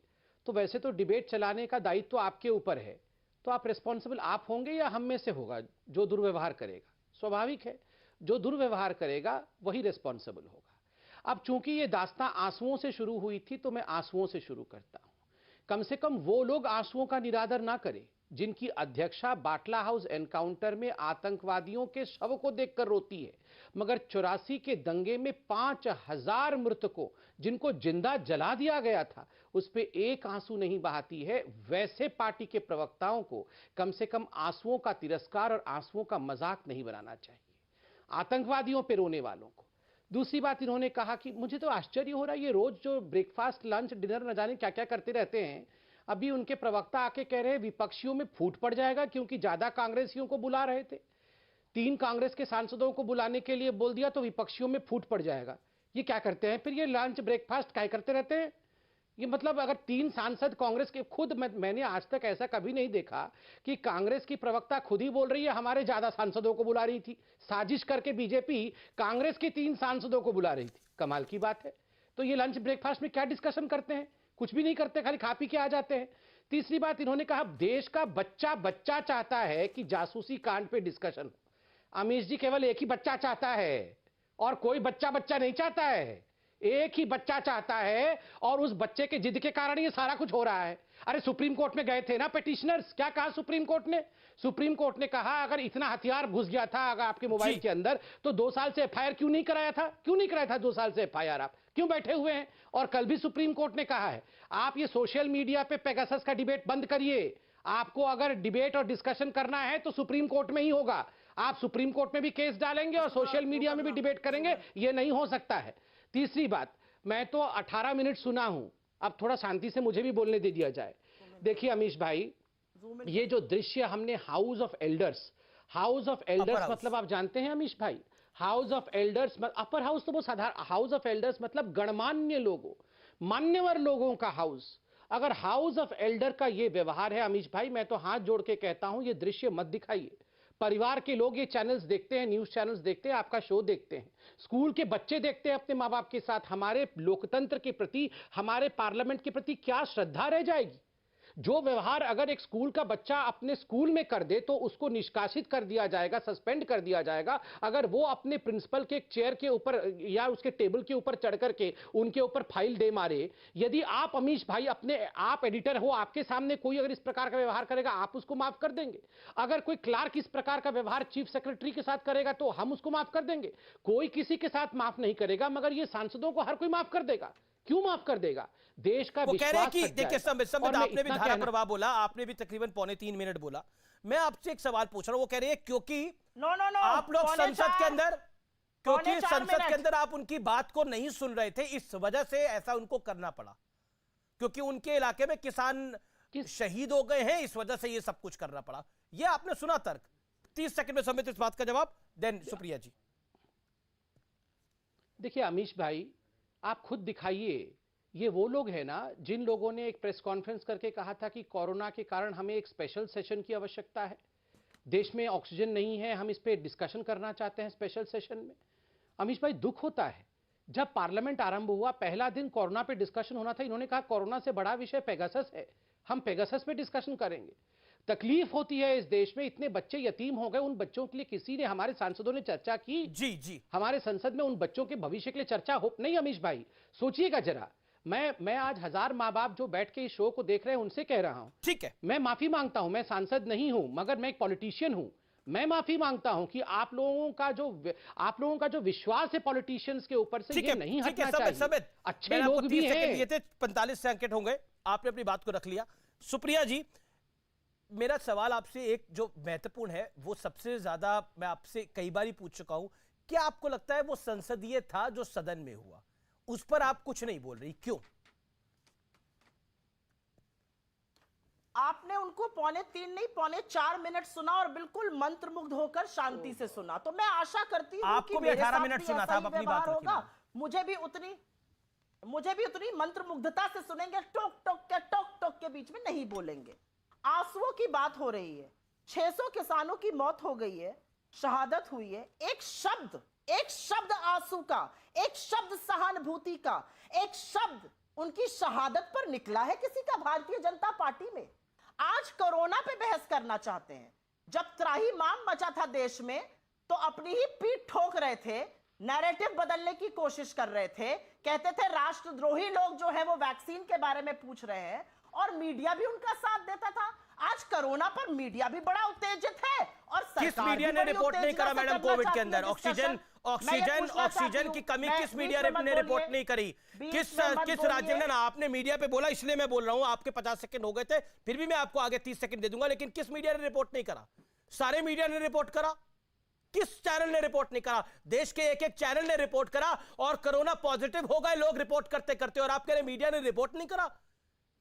तो वैसे तो डिबेट चलाने का दायित्व तो आपके ऊपर है, तो आप रिस्पॉन्सिबल आप होंगे या हम में से होगा जो दुर्व्यवहार करेगा? स्वाभाविक है, जो दुर्व्यवहार करेगा वही रिस्पॉन्सिबल होगा। अब चूंकि ये दास्तां आंसुओं से शुरू हुई थी तो मैं आंसुओं से शुरू करता हूं। कम से कम वो लोग आंसुओं का निरादर ना करें जिनकी अध्यक्षा बाटला हाउस एनकाउंटर में आतंकवादियों के शव को देखकर रोती है, मगर 84 के दंगे में 5000 मृतकों जिनको जिंदा जला दिया गया था उस पे एक आंसू नहीं बहाती है। वैसे पार्टी के प्रवक्ताओं को कम से कम आंसुओं का तिरस्कार और आंसुओं का मजाक नहीं बनाना चाहिए, आतंकवादियों पे रोने वालों को। दूसरी बात, इन्होंने कहा कि मुझे तो आश्चर्य हो रहा है, ये रोज जो ब्रेकफास्ट लंच डिनर न जाने क्या क्या करते रहते हैं। अभी उनके प्रवक्ता आके कह रहे हैं विपक्षियों में फूट पड़ जाएगा क्योंकि ज्यादा कांग्रेसियों को बुला रहे थे, 3 कांग्रेस के सांसदों को बुलाने के लिए बोल दिया तो विपक्षियों में फूट पड़ जाएगा। ये क्या करते हैं फिर? ये लंच ब्रेकफास्ट क्या करते रहते हैं? ये मतलब अगर 3 सांसद कांग्रेस के, खुद मैंने आज तक ऐसा कभी नहीं देखा कि कांग्रेस की प्रवक्ता खुद ही बोल रही है हमारे ज्यादा सांसदों को बुला रही थी। साजिश करके बीजेपी कांग्रेस के 3 सांसदों को बुला रही थी, कमाल की बात है। तो ये लंच ब्रेकफास्ट में क्या डिस्कशन करते हैं? कुछ भी नहीं करते, खाली खा पी के आ जाते हैं। तीसरी बात, इन्होंने कहा देश का बच्चा चाहता है कि जासूसी कांड पे डिस्कशन हो। अमीश जी, केवल एक ही बच्चा चाहता है और कोई बच्चा नहीं चाहता है, एक ही बच्चा चाहता है और उस बच्चे के जिद के कारण ये सारा कुछ हो रहा है। अरे सुप्रीम कोर्ट में गए थे ना पेटिशनर्स, क्या कहा सुप्रीम कोर्ट ने? सुप्रीम कोर्ट ने कहा अगर इतना हथियार घुस गया था अगर आपके मोबाइल के अंदर तो 2 साल से एफआईआर क्यों नहीं कराया था? क्यों नहीं कराया था 2 साल से एफआईआर? आप क्यों बैठे हुए हैं? और कल भी सुप्रीम कोर्ट ने कहा है आप ये सोशल मीडिया पे पेगासस का डिबेट बंद करिए। आपको अगर डिबेट और डिस्कशन करना है तो सुप्रीम कोर्ट में ही होगा। आप सुप्रीम कोर्ट में भी केस डालेंगे और सोशल मीडिया में भी डिबेट करेंगे, ये नहीं हो सकता है। तीसरी बात, मैं तो 18 मिनट सुना हूं, अब थोड़ा शांति से मुझे भी बोलने दे दिया जाए। देखिए अमीश भाई, ये जो दृश्य हमने हाउस ऑफ एल्डर्स मतलब आप जानते हैं अमीश भाई, house of elders upper house तो वो साधारण, हाउस ऑफ एल्डर्स मतलब गणमान्य लोगों, मान्यवर लोगों का हाउस। अगर हाउस ऑफ एल्डर का ये व्यवहार है अमीश भाई, मैं तो हाथ जोड़ के कहता हूं ये दृश्य मत दिखाइए। परिवार के लोग ये चैनल्स देखते हैं, न्यूज चैनल्स देखते हैं, आपका शो देखते हैं, स्कूल के बच्चे देखते हैं अपने माँ बाप के साथ। हमारे लोकतंत्र के प्रति, हमारे पार्लियामेंट के प्रति क्या श्रद्धा रह जाएगी? जो व्यवहार अगर एक स्कूल का बच्चा अपने स्कूल में कर दे तो उसको निष्कासित कर दिया जाएगा, सस्पेंड कर दिया जाएगा। अगर वो अपने प्रिंसिपल के चेयर के ऊपर या उसके टेबल के ऊपर चढ़ करके उनके ऊपर फाइल दे मारे, यदि आप अमीश भाई आप एडिटर हो, आपके सामने कोई अगर इस प्रकार का व्यवहार करेगा आप उसको माफ कर देंगे। अगर कोई क्लार्क इस प्रकार का व्यवहार चीफ सेक्रेटरी के साथ करेगा तो हम उसको माफ कर देंगे। कोई किसी के साथ माफ नहीं करेगा, मगर ये सांसदों को हर कोई माफ कर देगा। क्यों माफ कर देगा? देश का वो कह रहे हैं कि विश्वास देखिए संबित आपने भी धारा प्रवाह बोला, आपने भी तकरीबन 3.25 मिनट बोला। मैं आपसे एक सवाल पूछ रहा हूं, वो कह रहे हैं क्योंकि नो आप लोग संसद के अंदर, क्योंकि 4 संसद मिनट। के अंदर आप उनकी बात को नहीं सुन रहे थे, इस वजह से ऐसा उनको करना पड़ा, क्योंकि उनके इलाके में किसान शहीद हो गए हैं, इस वजह से ये सब कुछ करना पड़ा। ये आपने सुना तर्क। 30 सेकंड में संबित इस बात का जवाब, देन सुप्रिया जी। देखिए अमीश भाई, आप खुद दिखाइए, ये वो लोग हैं ना जिन लोगों ने एक प्रेस कॉन्फ्रेंस करके कहा था कि कोरोना के कारण हमें एक स्पेशल सेशन की आवश्यकता है, देश में ऑक्सीजन नहीं है, हम इस पे डिस्कशन करना चाहते हैं स्पेशल सेशन में। अमीश भाई, दुख होता है जब पार्लियामेंट आरंभ हुआ, पहला दिन कोरोना पे डिस्कशन होना था, इन्होंने कहा कोरोना से बड़ा विषय पेगासस है, हम पेगासस पे डिस्कशन करेंगे। तकलीफ होती है इस देश में, इतने बच्चे यतीम हो गए, उन बच्चों के लिए किसी ने, हमारे सांसदों ने चर्चा की? जी हमारे संसद में उन बच्चों के भविष्य के लिए चर्चा हो नहीं? अमीश भाई सोचिएगा जरा, मैं आज 1000 माँ बाप जो बैठ के इस शो को देख रहे हैं उनसे कह रहा हूं, ठीक है, मैं माफी मांगता हूं, मैं सांसद नहीं हूं मगर मैं एक पॉलिटिशियन हूं। मैं माफी मांगता हूं कि आप लोगों का जो विश्वास है पॉलिटिशियंस के ऊपर से, ये नहीं हटना चाहिए। अच्छे लोग भी हैं। ये थे 45 सेकंड होंगे, आपने अपनी बात को रख लिया। सुप्रिया जी, मेरा सवाल आपसे एक जो महत्वपूर्ण है, वो सबसे ज्यादा मैं आपसे कई बार ही पूछ चुका हूं, क्या आपको लगता है वो संसदीय था जो सदन में हुआ, उस पर आप कुछ नहीं बोल रही, क्यों? आपने उनको 3.25 नहीं 4.25 मिनट सुना और बिल्कुल मंत्रमुग्ध होकर शांति से सुना, तो मैं आशा करती हूं आपको भी 18 मिनट सुना था, आप अपनी बात होगा। मुझे भी उतनी मंत्रमुग्धता से सुनेंगे, टोक के बीच में नहीं बोलेंगे। आंसुओं की बात हो रही है, 600 किसानों की मौत हो गई है, शहादत हुई है, एक शब्द आंसू का, एक शब्द सहानुभूति का, एक शब्द उनकी शहादत पर निकला है किसी का भारतीय जनता पार्टी में? आज कोरोना पे बहस करना चाहते हैं। जब त्राहिमाम मचा था देश में तो अपनी ही पीठ ठोक रहे थे, नैरेटिव बदलने की कोशिश कर रहे थे, कहते थे राष्ट्रद्रोही लोग जो है वो वैक्सीन के बारे में पूछ रहे हैं, और मीडिया भी उनका साथ देता था। आज कोरोना पर मीडिया भी बड़ा उत्तेजित है और किस मीडिया ने रिपोर्ट नहीं करा मैडम कोविड के अंदर? ऑक्सीजन की कमी किस मीडिया ने रिपोर्ट नहीं करी? किस राज्य ने? आपने मीडिया पे बोला, इसलिए मैं बोल रहा हूं, आपके 50 सेकंड हो गए थे, फिर भी मैं आपको आगे 30 सेकंड दे दूंगा, लेकिन किस मीडिया ने रिपोर्ट नहीं करा? सारे मीडिया ने रिपोर्ट करा, किस चैनल ने रिपोर्ट नहीं करा? देश के एक चैनल ने रिपोर्ट करा और कोरोना पॉजिटिव हो गए लोग रिपोर्ट करते करते, और आप कह रहे मीडिया ने रिपोर्ट नहीं करा।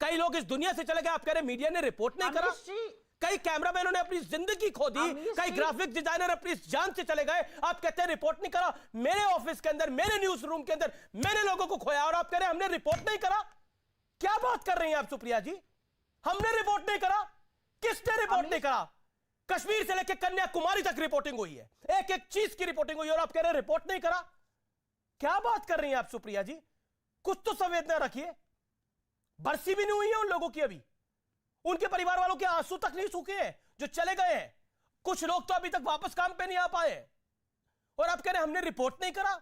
कई लोग इस दुनिया से चले गए, आप कह रहे मीडिया ने रिपोर्ट नहीं करा। कई कैमरामैनों ने अपनी जिंदगी खो दी, कई ग्राफिक डिजाइनर अपनी जान से चले गए, आप कहते हैं रिपोर्ट नहीं करा। मेरे ऑफिस के अंदर, मेरे न्यूज रूम के अंदर मैंने लोगों को खोया और आप कह रहे हैं हमने रिपोर्ट नहीं करा। क्या बात कर रही हैं आप सुप्रिया जी? हमने रिपोर्ट नहीं करा? किसने रिपोर्ट नहीं करा? कश्मीर से लेकर कन्याकुमारी तक रिपोर्टिंग हुई है, एक एक चीज की रिपोर्टिंग हुई है, और आप कह रहे हैं रिपोर्ट नहीं करा। क्या बात कर रही हैं आप सुप्रिया जी? कुछ तो संवेदना रखिए। बरसी भी नहीं हुई है उन लोगों की, अभी उनके परिवार वालों के आंसू तक नहीं सूखे हैं जो चले गए हैं। कुछ लोग तो अभी तक वापस काम पे नहीं आ पाए, और आप कह रहे हैं हमने रिपोर्ट नहीं करा।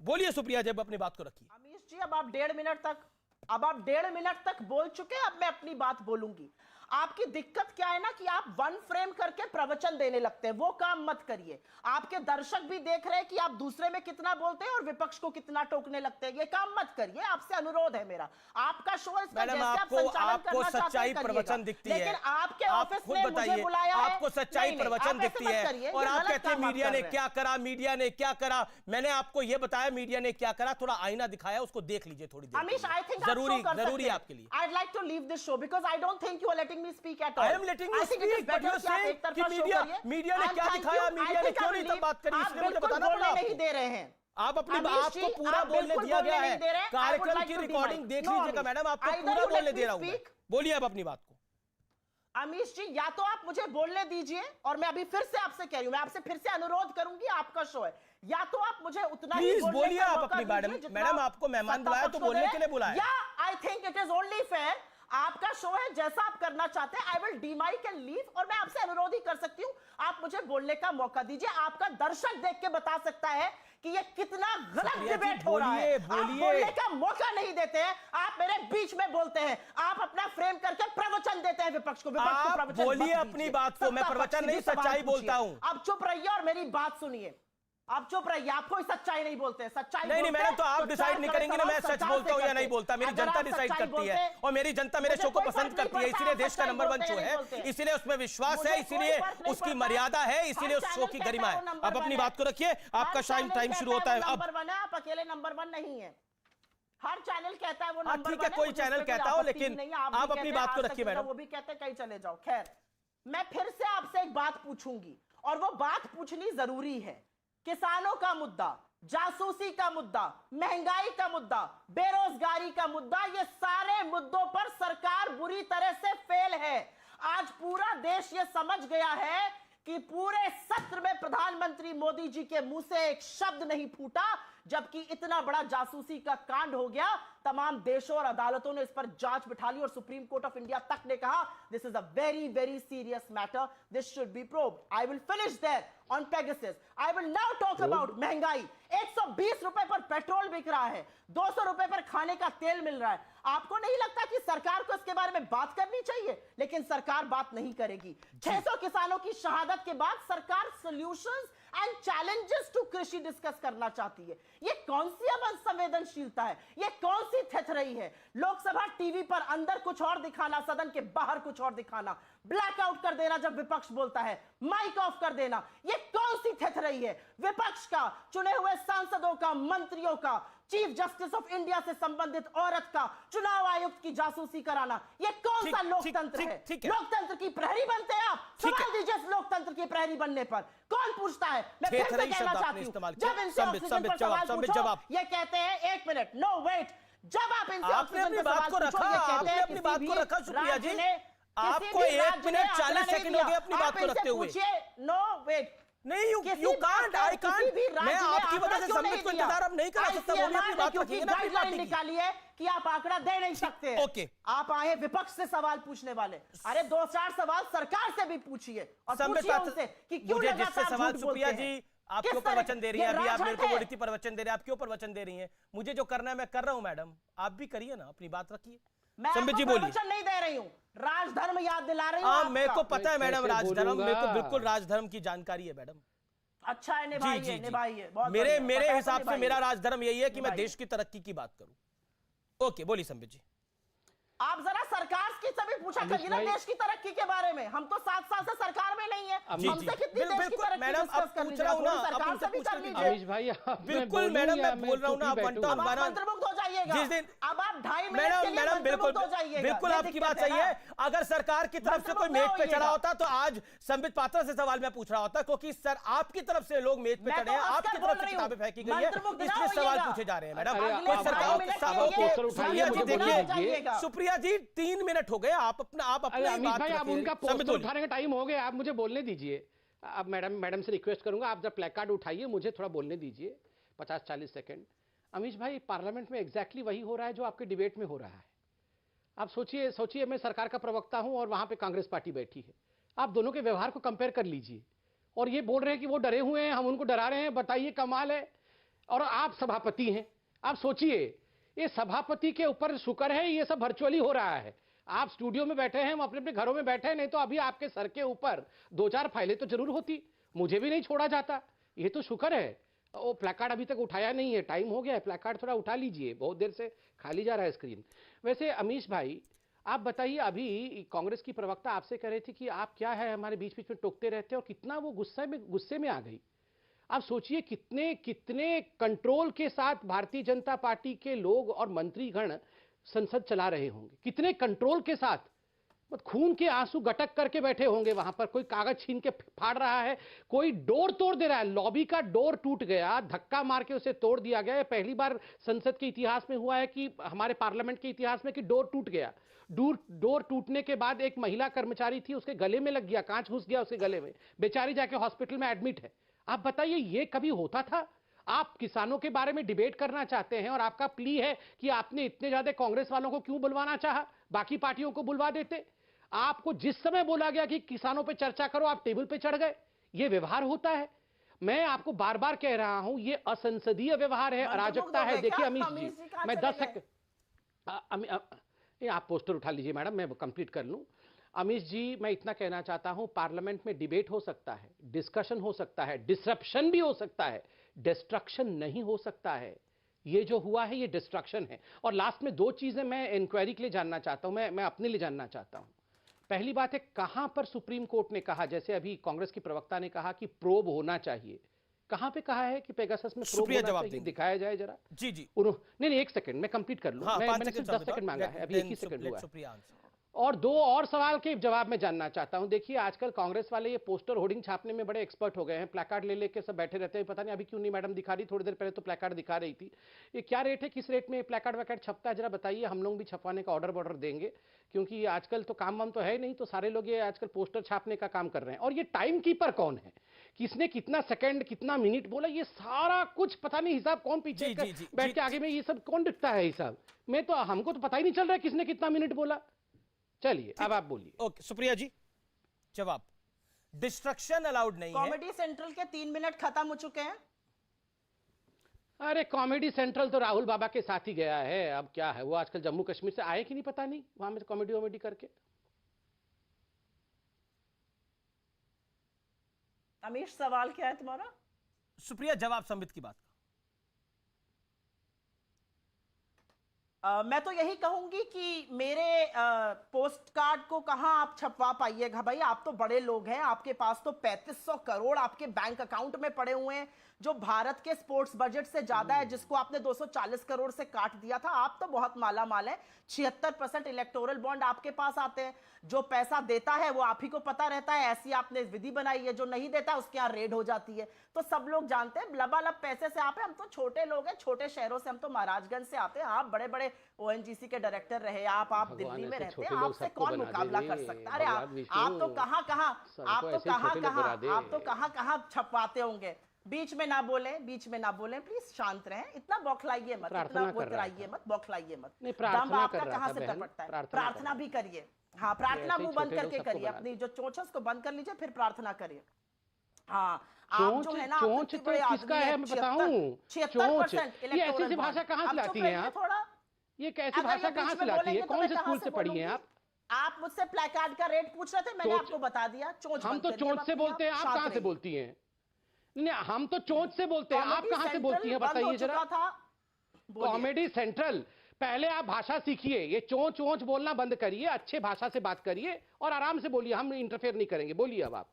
बोलिए सुप्रिया जी, अपनी बात को रखिए। अमीश जी, अब आप 1.5 मिनट तक बोल चुके, अब मैं अपनी बात बोलूंगी। आपकी दिक्कत क्या है ना कि आप 1 फ्रेम करके प्रवचन देने लगते हैं, वो काम मत करिए। आपके दर्शक भी देख रहे हैं कि आप दूसरे में कितना बोलते हैं और विपक्ष को कितना टोकने लगते हैं, ये काम मत करिए। आपसे अनुरोध है मेरा, आपका शो इसका जैसे आप संचालन करना चाहते हैं प्रवचन दिखती है, लेकिन आपके ऑफिस ने मुझे बुलाया है, आपको सच्चाई प्रवचन दिखती है, और आप कहते हैं मीडिया ने क्या करा, मीडिया ने क्या करा। मैंने आपको यह बताया मीडिया ने क्या करा, थोड़ा आईना दिखाया, उसको देख लीजिए थोड़ी देर। अमीश, आई थिंक जरूरी है आपके लिए। I'd like to leave this show because I don't think you are letting me speak at all. I am letting you speak, but you are saying कि मीडिया ने क्या दिखाया, मीडिया ने क्यों नहीं तब बात करी, इसलिए मुझे बताना पड़ा। नहीं दे रहे हैं आप अपनी बात को पूरा बोलने दिया गया है, कार्यक्रम की रिकॉर्डिंग देख लीजिएगा मैडम, आपको पूरा बोलने दे रहा हूं। बोलिए आप अपनी बात को। अमीश जी, या तो आप मुझे बोलने दीजिए, और मैं अभी फिर से आपसे कह रही हूं, मैं आपसे फिर से अनुरोध करूंगी, आपका शो है, या तो आप मुझे उतना ही बोलिए आप अपनी मैडम आपको मेहमान बुलाया तो बोलने के लिए बुलाया। या I think it is only fair आपका शो है, जैसा आप करना चाहते हैं। I will demic and leave. और मैं आपसे अनुरोध ही कर सकती हूं, आप मुझे बोलने का मौका दीजिए। आपका दर्शक देख के बता सकता है कि ये कितना गलत डिबेट हो रहा है। आप बोलने का मौका नहीं देते हैं, आप मेरे बीच में बोलते हैं, आप अपना फ्रेम करके प्रवचन देते हैं विपक्ष को। विपक्ष को प्रवचन बोलिए अपनी बात को, मैं प्रवचन नहीं सच्चाई बोलता हूं। आप चुप रहिए और मेरी बात सुनिए। आप चुप रहिए, आप कोई सच्चाई नहीं बोलते हैं। सच्चाई नहीं मैडम, तो आप डिसाइड नहीं करेंगे ना मैं सच बोलता हूं या नहीं बोलता। मेरी जनता डिसाइड करती है और मेरी जनता मेरे शो को पसंद करती है, इसीलिए देश का नंबर 1 शो है, इसीलिए उसमें विश्वास है, इसीलिए उसकी मर्यादा है, इसीलिए उस शो की गरिमा है। आप अपनी बात को रखिए, आपका टाइम शुरू होता है अब। नंबर 1 है, आप अकेले नंबर 1 नहीं है। हर चैनल कहता है वो नंबर 1 है। ठीक है, कोई चैनल कहता हो, लेकिन आप अपनी बात को रखिए मैडम। वो भी कहते हैं कहीं चले जाओ। खैर, मैं फिर से आपसे एक बात पूछूंगी और वो बात पूछनी जरूरी है। किसानों का मुद्दा, जासूसी का मुद्दा, महंगाई का मुद्दा, बेरोजगारी का मुद्दा, ये सारे मुद्दों पर सरकार बुरी तरह से फेल है। आज पूरा देश ये समझ गया है कि पूरे सत्र में प्रधानमंत्री मोदी जी के मुंह से एक शब्द नहीं फूटा, जबकि इतना बड़ा जासूसी का कांड हो गया। तमाम देशों और अदालतों ने इस पर जांच बिठा ली और सुप्रीम कोर्ट ऑफ इंडिया तक ने कहा this is a very very serious matter, this should be probed. I will finish there on Pegasus. I will now talk about महंगाई। 120 रुपए पर पेट्रोल बिक रहा है, 200 रुपए पर खाने का तेल मिल रहा है। आपको नहीं लगता कि सरकार को इसके बारे में बात करनी चाहिए? लेकिन सरकार बात नहीं करेगी। 600 किसानों की शहादत के बाद सरकार सॉल्यूशंस एंड चैलेंजेस टू कृषि डिस्कस करना चाहती है। ये कौन सी अब संवेदनशीलता है? ये कौन सी थेथरई है? लोकसभा टीवी पर अंदर कुछ और दिखाना, सदन के बाहर कुछ और दिखाना, ब्लैकआउट कर देना जब विपक्ष बोलता है, माइक ऑफ कर देना, ये कौन सी थेथरई है? विपक्ष का, चुने हुए सांसदों का, मंत्रियों का, चीफ जस्टिस ऑफ इंडिया से संबंधित औरत का, चुनाव आयुक्त की जासूसी कराना, ये कौन सा लोकतंत्र है? लोकतंत्र की प्रहरी बनते हैं आप? सवाल दीजिए लोकतंत्र की प्रहरी बनने पर। कौन पूछता है? मैं फिर से कहना चाहती हूं, जब इनसे ऑक्सीजन पर सवाल पूछो, ये कहते हैं 1 मिनट, नो वेट। जब आप इनसे ऑक्सीजन पर सवाल पूछो, ये कहते हैं अपनी बात को रखा सुप्रिया जी, आपको 1 मिनट 40 सेकंड हो गए अपनी बात को रखते हुए। No wait. नहीं, यू कांट, आई कांट। मैं आपकी वजह से संबित को इंतजार अब नहीं करा सकता। बोलिए अपनी बात रखिए ना। गाइडलाइन निकाली है कि आप आंकड़ा दे नहीं सकते। ओके, आप आए विपक्ष से सवाल पूछने वाले। अरे 2-4 सवाल सरकार से भी पूछिए और पूछिए उनसे कि क्यों मुझे जिससे सवाल सुप्रिया जी आप क्यों तरह प्रवचन दे रही है? अभी आप मेरे को है? बोली प्रवचन दे रहे हैं, आप क्यों प्रवचन दे रही हैं? मुझे जो करना है मैं कर रहा हूं मैडम, आप भी करिए ना, अपनी बात रखिए। मैं संबित जी आपको बोलिए। प्रवचन नहीं दे रही हूं, राजधर्म याद दिला रही हूं। मेरे को पता है मैडम, राजधर्म, मेरे को बिल्कुल राजधर्म की जानकारी है मैडम। अच्छा है, निभाइए निभाइए। मेरे हिसाब से मेरा राजधर्म यही है कि मैं देश की तरक्की की बात करूं। ओके, बोलिए संबित जी। आप जरा सरकार की सभी पूछा करिए ना देश की तरक्की के बारे में। हम तो 7 साल से सरकार में नहीं है, हमसे कितनी देश की तरक्की मैडम अब पूछ रहा हूं ना, सरकार से भी कर लीजिए। अमीश भाई बिल्कुल मैडम, मैं बोल रहा हूं ना, आप मंत्रमुग्ध हो जाइएगा। जिस दिन अब आप 2.5 मिनट के लिए मंत्रमुग्ध हो जाइएगा। बिल्कुल आपकी बात सही है। अगर सरकार की तरफ से कोई मेज पे चढ़ा होता तो आज संबित पात्रा से सवाल मैं पूछ रहा होता, क्योंकि सर आपकी तरफ से लोग मेज पे चढ़े हैं, आपकी तरफ से किताबें फेंकी गई है, इसलिए सवाल पूछे जा रहे हैं मैडम। सुप्रिया जी 3 मिनट हो गए, आप अपना अमीश भाई, आप उनका पोस्टर उठाने का टाइम हो गया, आप मुझे बोलने दीजिए। अब मैडम से रिक्वेस्ट करूंगा, आप जब प्लेकार्ड उठाइए मुझे थोड़ा बोलने दीजिए 50-40 सेकंड। अमीश भाई, पार्लियामेंट में एग्जैक्टली वही हो रहा है जो आपके डिबेट में हो रहा है। आप सोचिए मैं सरकार का प्रवक्ता हूं और वहां पे कांग्रेस पार्टी बैठी है। आप दोनों के व्यवहार को कंपेयर कर लीजिए और ये बोल रहे हैं कि वो डरे हुए हैं, हम उनको डरा रहे हैं। बताइए, कमाल है। और आप सभापति हैं, आप सोचिए, ये सभापति के ऊपर शुक्र है ये सब वर्चुअली हो रहा है। आप स्टूडियो में बैठे हैं, हम अपने अपने घरों में बैठे हैं, नहीं तो अभी आपके सर के ऊपर 2-4 फाइलें तो जरूर होती, मुझे भी नहीं छोड़ा जाता। ये तो शुक्र है। वो प्लेकार्ड अभी तक उठाया नहीं है, टाइम हो गया है, प्लेकार्ड थोड़ा उठा लीजिए, बहुत देर से खाली जा रहा है स्क्रीन। वैसे अमीश भाई, आप बताइए, अभी कांग्रेस की प्रवक्ता आपसे कह रही थी कि आप क्या है हमारे बीच बीच में टोकते रहते हैं, और कितना वो गुस्से में आ गई। आप सोचिए कितने कंट्रोल के साथ भारतीय जनता पार्टी के लोग और मंत्रीगण संसद चला रहे होंगे, कितने कंट्रोल के साथ, खून के आंसू गटक करके बैठे होंगे वहां पर। कोई कागज छीन के फाड़ रहा है, कोई डोर तोड़ दे रहा है। लॉबी का डोर टूट गया, धक्का मार के उसे तोड़ दिया गया। पहली बार संसद के इतिहास में हुआ है कि हमारे पार्लियामेंट के इतिहास में कि डोर टूट गया। डोर टूटने के बाद एक महिला कर्मचारी थी, उसके गले में लग गया, कांच घुस गया उसके गले में, बेचारी जाके हॉस्पिटल में एडमिट है। आप बताइए, ये कभी होता था? आप किसानों के बारे में डिबेट करना चाहते हैं और आपका प्ली है कि आपने इतने ज्यादा कांग्रेस वालों को क्यों बुलवाना चाहा, बाकी पार्टियों को बुलवा देते। आपको जिस समय बोला गया कि किसानों पे चर्चा करो, आप टेबल पे चढ़ गए। यह व्यवहार होता है। मैं आपको बार बार कह रहा हूं, यह असंसदीय व्यवहार है, अराजकता है। देखिए अमीश जी, मैं 10 सेकंड, आप पोस्टर उठा लीजिए मैडम, मैं कंप्लीट कर लूं। अमीश जी, मैं इतना कहना चाहता हूं, पार्लियामेंट में डिबेट हो सकता है, डिस्कशन हो सकता है, डिसरप्शन भी हो सकता है, डिस्ट्रक्शन नहीं हो सकता है। ये जो हुआ है ये डिस्ट्रक्शन है। और लास्ट में 2 चीजें मैं इंक्वायरी के लिए जानना चाहता हूं, मैं अपने लिए जानना चाहता हूं। पहली बात है, कहां पर सुप्रीम कोर्ट ने कहा, जैसे अभी कांग्रेस की प्रवक्ता ने कहा कि प्रोब होना चाहिए, कहां पे कहा है कि पेगासस में प्रोब होना चाहिए? दिखाया जाए जरा। जी जी, नहीं 1 सेकंड मैं कंप्लीट कर लूं। मैंने सिर्फ 10 सेकंड मांगा है, अभी 1 ही सेकंड हुआ है। और 2 और सवाल के जवाब में जानना चाहता हूं। देखिए आजकल कांग्रेस वाले ये पोस्टर होर्डिंग छापने में बड़े एक्सपर्ट हो गए हैं, प्लेकार्ड ले लेके सब बैठे रहते हैं। पता नहीं अभी क्यों नहीं मैडम दिखा रही, थोड़ी देर पहले तो प्लेकार्ड दिखा रही थी। ये क्या रेट है, किस रेट में प्लेकार्ड वैकार्ड छपता है, जरा बताइए। हम लोग भी छपवाने का ऑर्डर देंगे, क्योंकि आजकल तो काम वाम तो है नहीं, तो सारे लोग ये आजकल पोस्टर छापने का काम कर रहे हैं। और ये टाइम कीपर कौन है, किसने कितना सेकंड कितना मिनट बोला, ये सारा कुछ पता नहीं, हिसाब कौन पीछे बैठ के आगे में ये सब कौन दिखता है हिसाब में, तो हमको तो पता ही नहीं चल रहा है किसने कितना मिनट बोला। चलिए अब आप बोलिए। ओके, सुप्रिया जी जवाब। डिस्ट्रक्शन अलाउड नहीं है। कॉमेडी सेंट्रल के 3 मिनट खत्म हो चुके हैं। अरे कॉमेडी सेंट्रल तो राहुल बाबा के साथ ही गया है, अब क्या है, वो आजकल जम्मू कश्मीर से आए कि नहीं पता नहीं, वहां में कॉमेडी वॉमेडी करके। अमीश सवाल क्या है तुम्हारा? सुप्रिया जवाब संबित की बात का। मैं तो यही कहूंगी कि मेरे पोस्ट कार्ड को कहां आप छपवा पाइएगा भाई, आप तो बड़े लोग हैं, आपके पास तो 3500 करोड़ आपके बैंक अकाउंट में पड़े हुए हैं, जो भारत के स्पोर्ट्स बजट से ज्यादा है, जिसको आपने 240 करोड़ से काट दिया था। आप तो बहुत माला माल है। 76% इलेक्टोरल बॉन्ड आपके पास आते हैं। जो पैसा देता है वो आप ही को पता रहता है, ऐसी आपने विधि बनाई है। जो नहीं देता उसके यहाँ रेड हो जाती है, तो सब लोग जानते हैं। लबालब पैसे से आप है, हम तो छोटे लोग हैं, छोटे शहरों से, हम तो महाराजगंज से आते हैं। आप बड़े बड़े ONGC के डायरेक्टर रहे, आप दिल्ली में रहते हैं, आपसे कौन मुकाबला कर सकता है? अरे आप तो कहां छपवाते होंगे। बीच में ना बोले, प्लीज शांत रहें, इतना बौखलाइए मत, इतना उतराइए मत, बौखलाइए मत। दम आपका कहां से टपकता है? प्रार्थना भी करिए। हाँ, प्रार्थना मुंह बंद करके करिए, अपनी जो चोंच है उसको बंद कर लीजिए, फिर प्रार्थना करिए। हाँ, आप जो है ना, चोंच तो किसका है मैं बताऊं? 76% ये ऐसी भाषा कहां से लाती हैं आप? ये कैसी भाषा कहां से लाती है? कौन से स्कूल से पढ़ी हैं आप? आप मुझसे प्लेकार्ड का रेट पूछ रहे थे, मैंने आपको बता दिया। चोंच हम तो चोंच से बोलते हैं, आप कहां से बोलती हैं? नहीं, हम तो चोंच से बोलते हैं, आप कहां से बोलती हैं बताइए जरा। कॉमेडी सेंट्रल, पहले आप भाषा सीखिए, ये चोंच वोंच बोलना बंद करिए, अच्छे भाषा से बात करिए और आराम से बोलिए, हम इंटरफेयर नहीं करेंगे। बोलिए अब आप।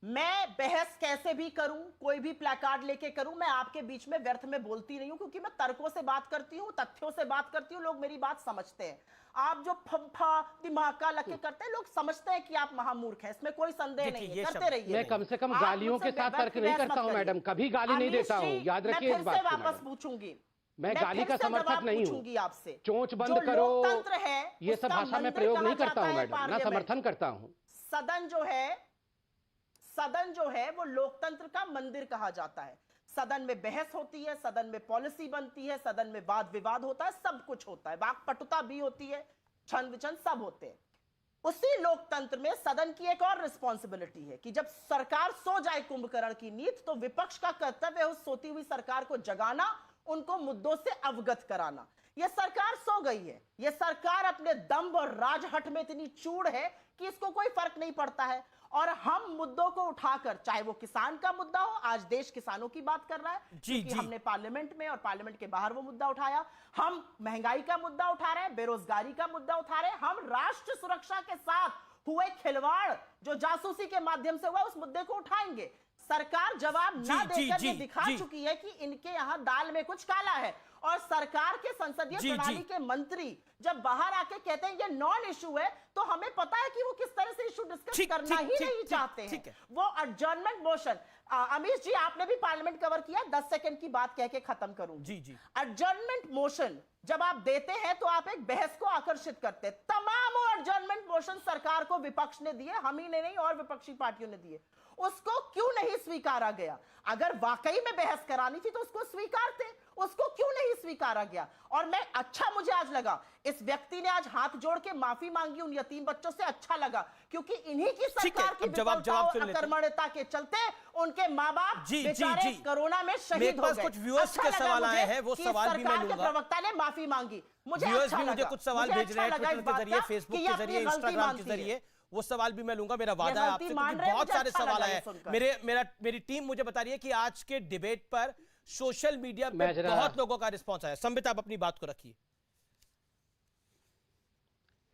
मैं बहस कैसे भी करूं, कोई भी प्लेकार्ड लेके करूं, मैं आपके बीच में व्यर्थ में बोलती नहीं हूं, क्योंकि मैं तर्कों से बात करती हूं, तथ्यों से बात करती हूं, लोग मेरी बात समझते हैं। आप जो फंफा दिमाग का लगे करते हैं, लोग समझते हैं कि आप महामूर्ख हैं, इसमें कोई संदेह नहीं है, करते रहिए। मैं कम से कम गालियों के साथ तर्क नहीं करता हूं मैडम, कभी गाली नहीं देता हूं, याद रखिए इस बात को। वापस पूछूंगी, मैं गाली का समर्थक नहीं हूं आपसे। चोंच बंद करो, लोकतंत्र है, ये सब भाषा में प्रयोग नहीं करता हूं मैडम, ना समर्थन करता हूं। सदन जो है वो लोकतंत्र का मंदिर कहा जाता है। सदन में बहस होती है, सदन में पॉलिसी बनती है, सदन में वाद विवाद होता है, सब कुछ होता है, वाक्पटुता भी होती है, छंद विचंद सब होते हैं। उसी लोकतंत्र में सदन की एक और रिस्पॉन्सिबिलिटी है कि जब सरकार सो जाए कुंभकर्ण की नींद, तो विपक्ष का कर्तव्य है उस सोती हुई सरकार को जगाना, उनको मुद्दों से अवगत कराना। यह सरकार सो गई है, यह सरकार अपने दंभ और राजहट में इतनी चूड़ है कि इसको कोई फर्क नहीं पड़ता है। और हम मुद्दों को उठाकर, चाहे वो किसान का मुद्दा हो, आज देश किसानों की बात कर रहा है क्योंकि हमने पार्लियामेंट में और पार्लियामेंट के बाहर वो मुद्दा उठाया, हम महंगाई का मुद्दा उठा रहे हैं, बेरोजगारी का मुद्दा उठा रहे हैं, हम राष्ट्र सुरक्षा के साथ हुए खिलवाड़ जो जासूसी के माध्यम से हुआ, उस मुद्दे को उठाएंगे। सरकार जवाब ना देकर ये दिखा चुकी है कि इनके यहां दाल में कुछ काला है। और सरकार के संसदीय प्रणाली के मंत्री जब बाहर आके कहते हैं ये नॉन इशू है, तो हमें पता है कि वो किस तरह से इशू डिस्कस करना ही नहीं चाहते हैं। वो एडजर्नमेंट मोशन, अमीश जी आपने भी पार्लियामेंट कवर किया, 10 सेकंड की बात कह के खत्म करूं। एडजर्नमेंट मोशन जब आप देते हैं तो आप एक बहस को आकर्षित करते हैं। तमाम एडजर्नमेंट मोशन सरकार को विपक्ष ने दिए, हम ही ने नहीं और विपक्षी पार्टियों ने दिए। उसको क्यों नहीं स्वीकारा गया? अगर वाकई में बहस करानी थी तो उसको स्वीकारते, उसको क्यों नहीं स्वीकारा गया? और मुझे आज लगा इस व्यक्ति ने आज हाथ जोड़ के माफी मांगी उन यतीम बच्चों से, अच्छा लगा, क्योंकि इन्हीं की सरकार की विफलता और अकर्मण्यता के चलते उनके माँ बाप बेचारे कोरोना में शहीद हो गए। कुछ व्यूअर्स के सवाल आए हैं, वो सवाल भी मैं लूंगा। प्रवक्ता ने माफी मांगी, व्यूअर्स भी मुझे कुछ सवाल भेज रहे हैं ट्विटर के जरिए, फेसबुक के जरिए, इंस्टाग्राम के जरिए, वो सवाल भी मैं लूंगा। मेरा वादा है आपसे, क्योंकि बहुत सारे सवाल आए हैं। मेरी टीम मुझे बता रही है कि आज के डिबेट पर सोशल मीडिया पे बहुत लोगों का रिस्पांस आया। संबित, आप अपनी बात को रखिए।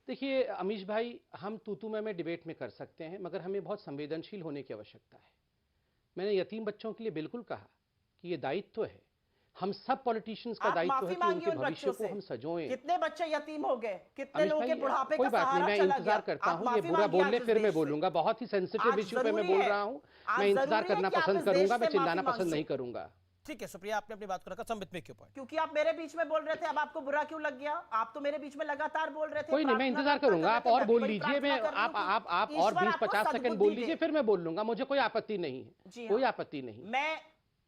देखिए अमीश भाई, हम तू में डिबेट में कर सकते हैं, मगर हमें बहुत संवेदनशील होने की आवश्यकता है। मैंने यतीम बच्चों के लिए बिल्कुल कहा कि ये दायित्व है, हम सब पॉलिटिशियंस का दायित्व है कि उनके भविष्य को हम सजोएं। कितने बच्चे यतीम हो गए, कितने लोगों के बुढ़ापे का सहारा चला गया। मैं इंतजार करता हूं, ये बुरा बोलने फिर मैं बोलूंगा, बहुत ही सेंसिटिव इश्यू पे मैं बोल रहा हूं, मैं इंतजार करना पसंद करूंगा, मैं चिल्लाना पसंद नहीं करूंगा। ठीक है सुप्रिया, आपने अपनी बात को रखा। संबित में क्यों पॉइंट? क्योंकि आप मेरे बीच में बोल रहे थे, अब आपको बुरा क्यों लग गया? आप तो मेरे बीच में लगातार बोल रहे थे। कोई नहीं, मैं इंतजार करूंगा, आप और बोल लीजिए, मैं आप और 20-50 सेकंड बोल लीजिए, फिर मैं बोल लूंगा, मुझे कोई आपत्ति नहीं है, कोई आपत्ति नहीं।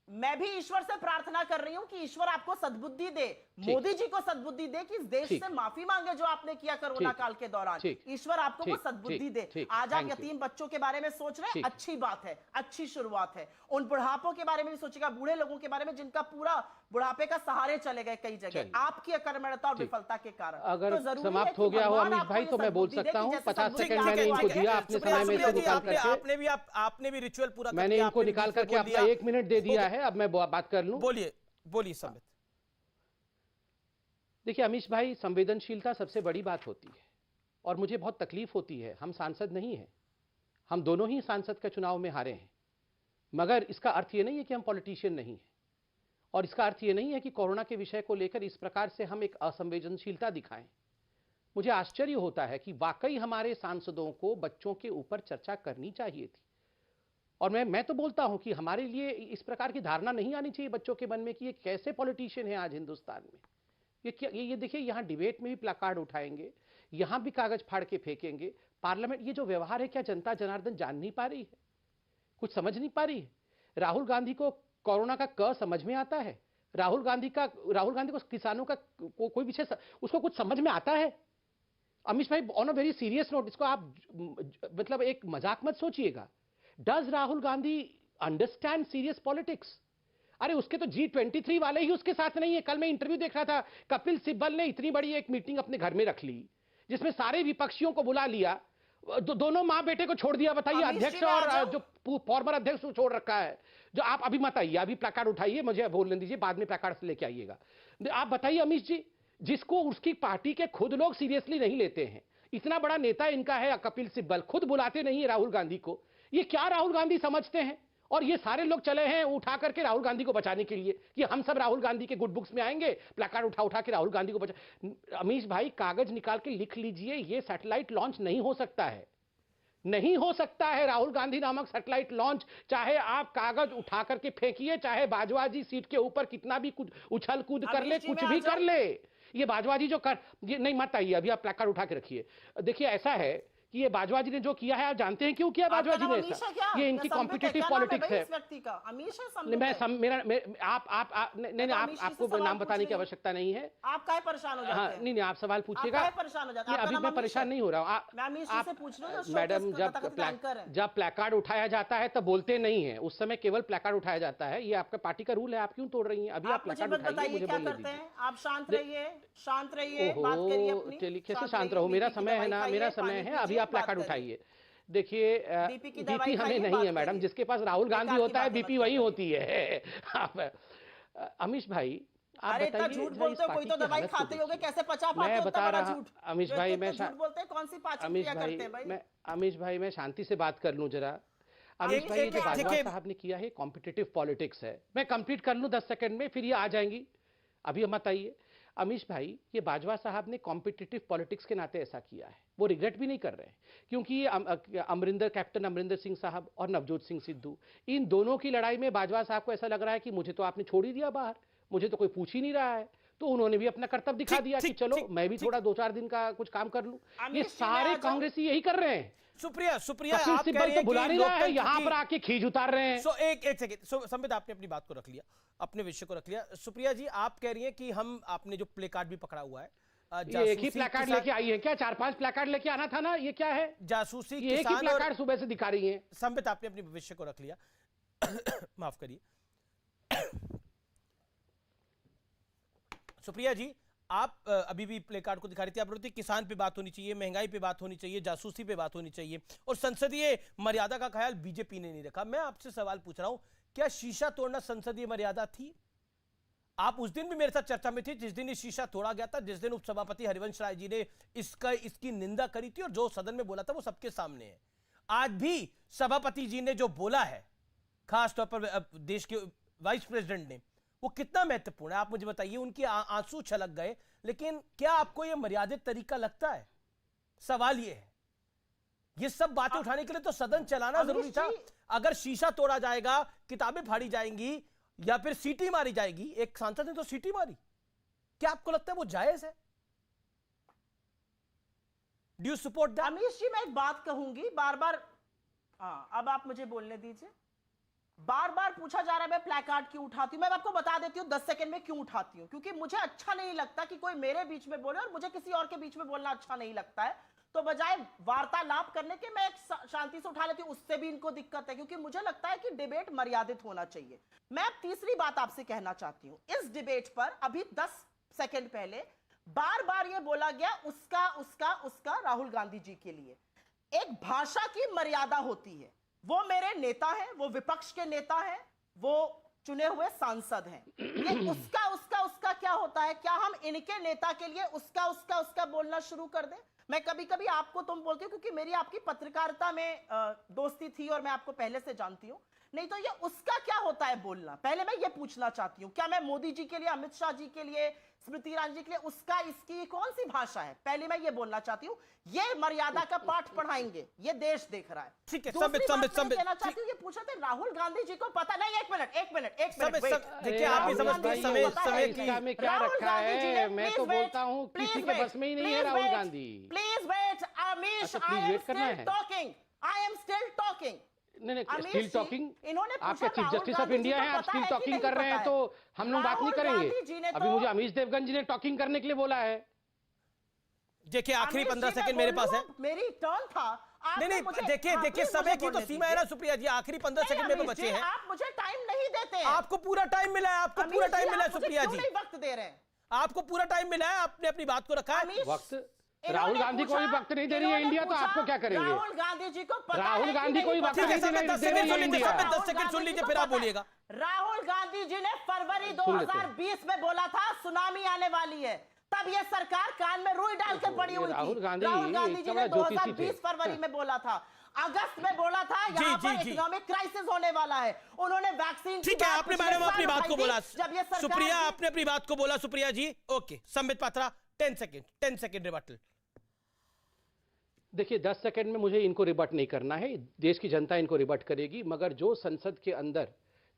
मैं भी ईश्वर से प्रार्थना कर रही हूं कि ईश्वर आपको सद्बुद्धि दे, मोदी जी को सद्बुद्धि दे कि इस देश से माफी मांगे जो आपने किया कोरोना काल के दौरान। ईश्वर आपको वो सद्बुद्धि दे। आज आप यतीम बच्चों के बारे में सोच रहे हैं, अच्छी बात है, अच्छी शुरुआत है। उन बुढ़ापों के बारे में भी सोचिएगा, बूढ़े लोगों के बारे में जिनका पूरा बुढ़ापे का सहारे चले गए कई जगह आपकी अकर्मण्यता और विफलता के कारण। अगर समाप्त हो गया हो अमीश भाई तो मैं बोल सकता हूँ, 50 सेकंड मैंने इनको दिया, अपने समय में से निकाल करके। आपने भी रिचुअल पूरा, मैंने इनको निकाल करके अपना 1 मिनट दे दिया है, अब मैं बात कर लूं। बोलिए संबित। देखिए अमीश भाई, संवेदनशीलता सबसे बड़ी बात होती है और मुझे बहुत तकलीफ होती है। हम सांसद नहीं हैं, हम दोनों ही सांसद के चुनाव में हारे हैं, मगर इसका अर्थ ये नहीं है कि हम पॉलिटिशियन नहीं हैं, और इसका अर्थ ये नहीं है कि कोरोना के विषय को लेकर इस प्रकार से हम एक असंवेदनशीलता दिखाएं। मुझे आश्चर्य होता है कि वाकई हमारे सांसदों को बच्चों के ऊपर चर्चा करनी चाहिए थी, और मैं तो बोलता हूं कि हमारे लिए इस प्रकार की धारणा नहीं आनी चाहिए बच्चों के मन में कि ये कैसे पॉलिटिशियन है आज हिंदुस्तान में। ये देखिए, यहां डिबेट में भी प्लाकार्ड उठाएंगे, यहां भी कागज फाड़ के फेंकेंगे। पार्लियामेंट, ये जो व्यवहार है, क्या जनता जनार्दन जान नहीं पा रही है, कुछ समझ नहीं पा रही है? राहुल गांधी को कोरोना का क समझ में आता है? राहुल गांधी को किसानों का कोई विषय उसको कुछ समझ में आता है? अमीश भाई, on a very serious note, इसको आप मतलब एक मजाक मत सोचिएगा। Does Rahul Gandhi understand serious politics? अरे उसके तो G23 वाले ही उसके साथ नहीं है। कल मैं इंटरव्यू देख रहा था, कपिल सिब्बल ने इतनी बड़ी एक मीटिंग अपने घर में रख ली जिसमें सारे विपक्षियों को बुला लिया, दोनों माँ बेटे को छोड़ दिया। बताइए, अध्यक्ष और जो फॉर्मर अध्यक्ष को छोड़ रखा है। जो आप अभी मत आइए, अभी प्लाकार्ड उठाइए, मुझे बोलने दीजिए, बाद में प्लाकार्ड से लेके आइएगा। आप बताइए अमीश जी, जिसको उसकी पार्टी के खुद लोग सीरियसली नहीं लेते हैं, इतना बड़ा नेता इनका है कपिल सिब्बल, खुद बुलाते नहीं है राहुल गांधी को। ये क्या राहुल गांधी समझते हैं? और ये सारे लोग चले हैं उठा करके राहुल गांधी को बचाने के लिए कि हम सब राहुल गांधी के गुड बुक्स में आएंगे, प्लाकार्ड उठा के राहुल गांधी को बचा। अमीश भाई, कागज निकाल के लिख लीजिए, ये सैटेलाइट लॉन्च नहीं हो सकता है, नहीं हो सकता है राहुल गांधी नामक सैटेलाइट लॉन्च। चाहे आप कागज उठा करके फेंकिए, चाहे बाजवाजी सीट के ऊपर कितना भी कुछ उछल कूद कर ले, कुछ भी कर ले, ये बाजवाजी जो कर, ये नहीं मत आइए, अभी आप प्लाकार्ड उठा के रखिए। देखिए ऐसा है कि ये बाजवाजी ने जो किया है, आप जानते हैं क्यों किया बाजवाजी ने ऐसा? ये इनकी कॉम्पिटिटिव पॉलिटिक्स है। नहीं, आपको नाम बताने की आवश्यकता नहीं है। आप क्या परेशान हो जाते हैं? नहीं, आप सवाल पूछिएगा। अभी मैं परेशान नहीं हो रहा हूँ मैडम। जब प्लेकार्ड उठाया जाता है तब बोलते नहीं है, उस समय केवल प्लेकार्ड उठाया जाता है। ये आपका पार्टी का रूल है, आप क्यों तोड़ रही हैं? अभी आप प्लेकार्ड उठाइए, मुझे बोलने दीजिए। आप शांत रहिए, शांत रहिए, बात करिए अपनी। चलिए, कैसे शांत रहूं? मेरा समय है ना, मेरा समय है, अभी आप प्लेकार्ड उठाइए। देखिए, बीपी हमें नहीं है मैडम, जिसके पास राहुल गांधी होता है बीपी वही होती है। अमीश भाई, आप बताइए, झूठ बोलते हो, कोई तो दवाई खाते होंगे, कैसे पचा पाते हो? मैं बता रहा हूं अमीश भाई, मैं झूठ बोलते हैं, कौन सी पाचन क्रिया करते हैं भाई? अमीश भाई, मैं शांति से बात कर लूं जरा। अमीश भाई, ये जो बाजवा साहब ने किया है कॉम्पिटिटिव पॉलिटिक्स है। मैं कंप्लीट कर लूं 10 सेकंड में, फिर ये आ जाएंगी, अभी मत आइए। अमीश भाई, ये बाजवा साहब ने कॉम्पिटिटिव पॉलिटिक्स के नाते ऐसा किया है, वो रिग्रेट भी नहीं कर रहे हैं, क्योंकि ये कैप्टन अमरिंदर सिंह साहब और नवजोत सिंह सिद्धू, इन दोनों की लड़ाई में बाजवा साहब को ऐसा लग रहा है कि मुझे तो आपने छोड़ ही दिया बाहर, मुझे तो कोई पूछ ही नहीं रहा है, तो उन्होंने भी अपना कर्तव्य दिखा दिया कि चलो मैं भी थोड़ा 2-4 दिन का कुछ काम कर लूं। ये सारे कांग्रेसी यही कर रहे हैं। सुप्रिया आप कह रहे हैं बुला नहीं रहा है, यहाँ पर आके खींच उतार रहे हैं। एक सेकंड संबित, आपने अपनी बात को रख लिया, अपने विषय को रख लिया। सुप्रिया जी, आप कह रही हैं कि हम, आपने जो प्ले कार्ड भी पकड़ा हुआ है, एक ही प्ले कार्ड लेके आई है क्या? 4-5 प्ले कार्ड लेके आना था ना, ये क्या है? जासूसी ये एक ही प्ले कार्ड सुबह से दिखा रही है। संबित, आपने अपने विषय को रख लिया। माफ करिए सुप्रिया जी, आप अभी भी प्ले कार्ड को दिखा रही थी। आप बोलती किसान पे बात होनी चाहिए, महंगाई पे बात होनी चाहिए, जासूसी पे बात होनी चाहिए, और संसदीय मर्यादा का ख्याल बीजेपी ने नहीं रखा। मैं आपसे सवाल पूछ रहा हूं, क्या शीशा तोड़ना संसदीय मर्यादा थी? आप उस दिन भी मेरे साथ चर्चा में थे जिस दिन ये शीशा तोड़ा गया था, जिस दिन उपसभापति हरिवंश राय जी ने इसकी निंदा करी थी, और जो सदन में बोला था वो सबके सामने है। आज भी सभापति जी ने जो बोला है, खासतौर पर देश के वाइस प्रेसिडेंट ने, वो कितना महत्वपूर्ण है? आप मुझे बताइए। उनके आंसू छलक गए, लेकिन क्या आपको यह मर्यादित तरीका लगता है? सवाल यह है, ये सब बातें उठाने के लिए तो सदन चलाना जरूरी था। अगर शीशा तोड़ा जाएगा, किताबें फाड़ी जाएंगी, या फिर सीटी मारी जाएगी, एक सांसद ने तो सीटी मारी, क्या आपको लगता है वो जायज है? Do you support that? Amish ji, मैं एक बात कहूंगी, बार बार, हाँ अब आप मुझे बोलने दीजिए। बार बार पूछा जा रहा है मैं प्लेकार्ड क्यों उठाती हूं। मैं आपको बता देती हूं 10 सेकंड में क्यों उठाती हूं। क्योंकि मुझे अच्छा नहीं लगता कि कोई मेरे बीच में बोले, और मुझे किसी और के बीच में बोलना अच्छा नहीं लगता है। तो बजाय वार्तालाप करने के मैं एक शांति से उठा लेती हूं। उससे भी इनको दिक्कत है, क्योंकि मुझे लगता है कि डिबेट मर्यादित होना चाहिए। मैं अब तीसरी बात आपसे कहना चाहती हूं। इस डिबेट पर अभी 10 सेकंड पहले बार बार यह बोला गया उसका उसका उसका राहुल गांधी जी के लिए। एक भाषा की मर्यादा होती है। वो मेरे नेता हैं, वो विपक्ष के नेता हैं, वो चुने हुए सांसद हैं। ये उसका उसका उसका क्या होता है? क्या हम इनके नेता के लिए उसका उसका उसका बोलना शुरू कर दें? मैं कभी कभी आपको तुम बोलती हूँ, क्योंकि मेरी आपकी पत्रकारिता में दोस्ती थी और मैं आपको पहले से जानती हूँ। नहीं तो ये उसका क्या होता है बोलना? पहले मैं ये पूछना चाहती हूँ, क्या मैं मोदी जी के लिए, अमित शाह जी के लिए, स्मृति ईरानी जी के लिए उसका इसकी कौन सी भाषा है? पहले मैं ये बोलना चाहती हूँ। ये मर्यादा का पाठ पढ़ाएंगे, ये देश देख रहा है। ठीक है, कहना चाहती हूँ, ये पूछा था राहुल गांधी जी को पता नहीं। एक मिनट देखिए, आप भी समझते हैं समय में क्या रखा है। मैं तो बोलता हूँ किसी के बस में ही नहीं है Rahul Gandhi. Please wait Amish, I am still talking, I am still talking. नहीं, स्टिल टॉकिंग, आपके चीफ जस्टिस ऑफ इंडिया हैं, आप स्टिल टॉकिंग कर रहे हैं, तो हम लोग बात नहीं करेंगे। अभी मुझे अमीश देवगन जी ने टॉकिंग करने के लिए बोला है। देखिए, आखिरी 15 सेकंड मेरे पास है। मेरी टर्न था। नहीं, देखिए समय की तो सीमा है ना सुप्रिया जी। आखिरी 15 सेकंड मेरे को बचे हैं। आप मुझे टाइम नहीं देते। आपको पूरा टाइम मिला है, आपको पूरा टाइम मिला है सुप्रिया जी। वक्त दे रहे हैं, आपको पूरा टाइम मिला है, आपने अपनी बात को रखा है। वक्त राहुल गांधी को भी वक्त नहीं दे रही है इंडिया, तो आपको क्या करेंगे? राहुल गांधी जी को पता राहुल गांधी को भी वक्त नहीं दे रही है 10 सेकंड सुन लीजिए, फिर आप बोलिएगा। राहुल गांधी जी ने फरवरी 2020 में बोला था सुनामी आने वाली है, तब ये सरकार कान में रुई डाल के पड़ी हुई थी। राहुल गांधी जी ने 2020 फरवरी में बोला था, अगस्त में बोला था यहाँ पर इकोनॉमिक क्राइसिस होने वाला है। उन्होंने वैक्सीन, ठीक है, आपने मैडम अपनी बात को बोला। सुप्रिया, आपने अपनी बात को बोला Supriya ji. Okay, Sambit Patra 10 second rebuttal. देखिए, 10 सेकंड में मुझे इनको रिबट नहीं करना है, देश की जनता इनको रिबट करेगी। मगर जो संसद के अंदर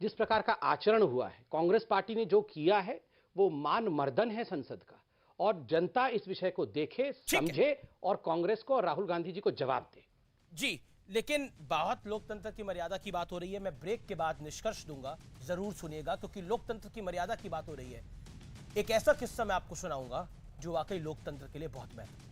जिस प्रकार का आचरण हुआ है, कांग्रेस पार्टी ने जो किया है, वो मान मर्दन है संसद का। और जनता इस विषय को देखे, समझे, और कांग्रेस को और राहुल गांधी जी को जवाब दे। जी, लेकिन बहुत लोकतंत्र की मर्यादा की बात हो रही है। मैं ब्रेक के बाद निष्कर्ष दूंगा, जरूर सुनिएगा, क्योंकि लोकतंत्र की मर्यादा की बात हो रही है। एक ऐसा किस्सा मैं आपको सुनाऊंगा जो वाकई लोकतंत्र के लिए बहुत महत्वपूर्ण है।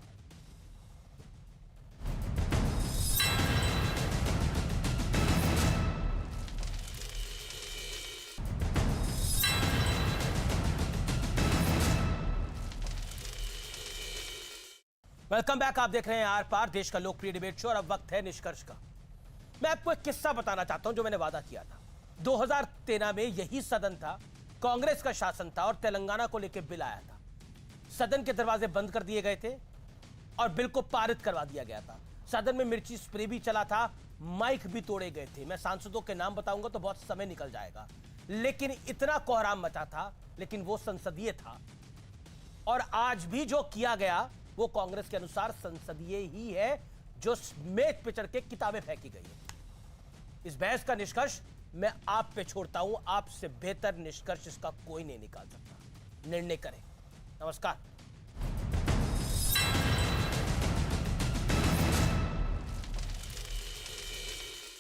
वेलकम बैक, आप देख रहे हैं आर पार, देश का लोकप्रिय डिबेट शो, और अब वक्त है निष्कर्ष का। मैं आपको एक किस्सा बताना चाहता हूं जो मैंने वादा किया था। 2013 में यही सदन था, कांग्रेस का शासन था, और तेलंगाना को लेकर बिल आया था। सदन के दरवाजे बंद कर दिए गए थे और बिल को पारित करवा दिया गया था। सदन में मिर्ची स्प्रे भी चला था, माइक भी तोड़े गए थे। मैं सांसदों के नाम बताऊंगा तो बहुत समय निकल जाएगा, लेकिन इतना कोहराम मचा था, लेकिन वो संसदीय था। और आज भी जो किया गया वो कांग्रेस के अनुसार संसदीय ही है, जो मेज पे चढ़ के किताबें फेंकी गई है। इस बहस का निष्कर्ष मैं आप पे छोड़ता हूं, आपसे बेहतर निष्कर्ष इसका कोई नहीं निकाल सकता। निर्णय करें। नमस्कार।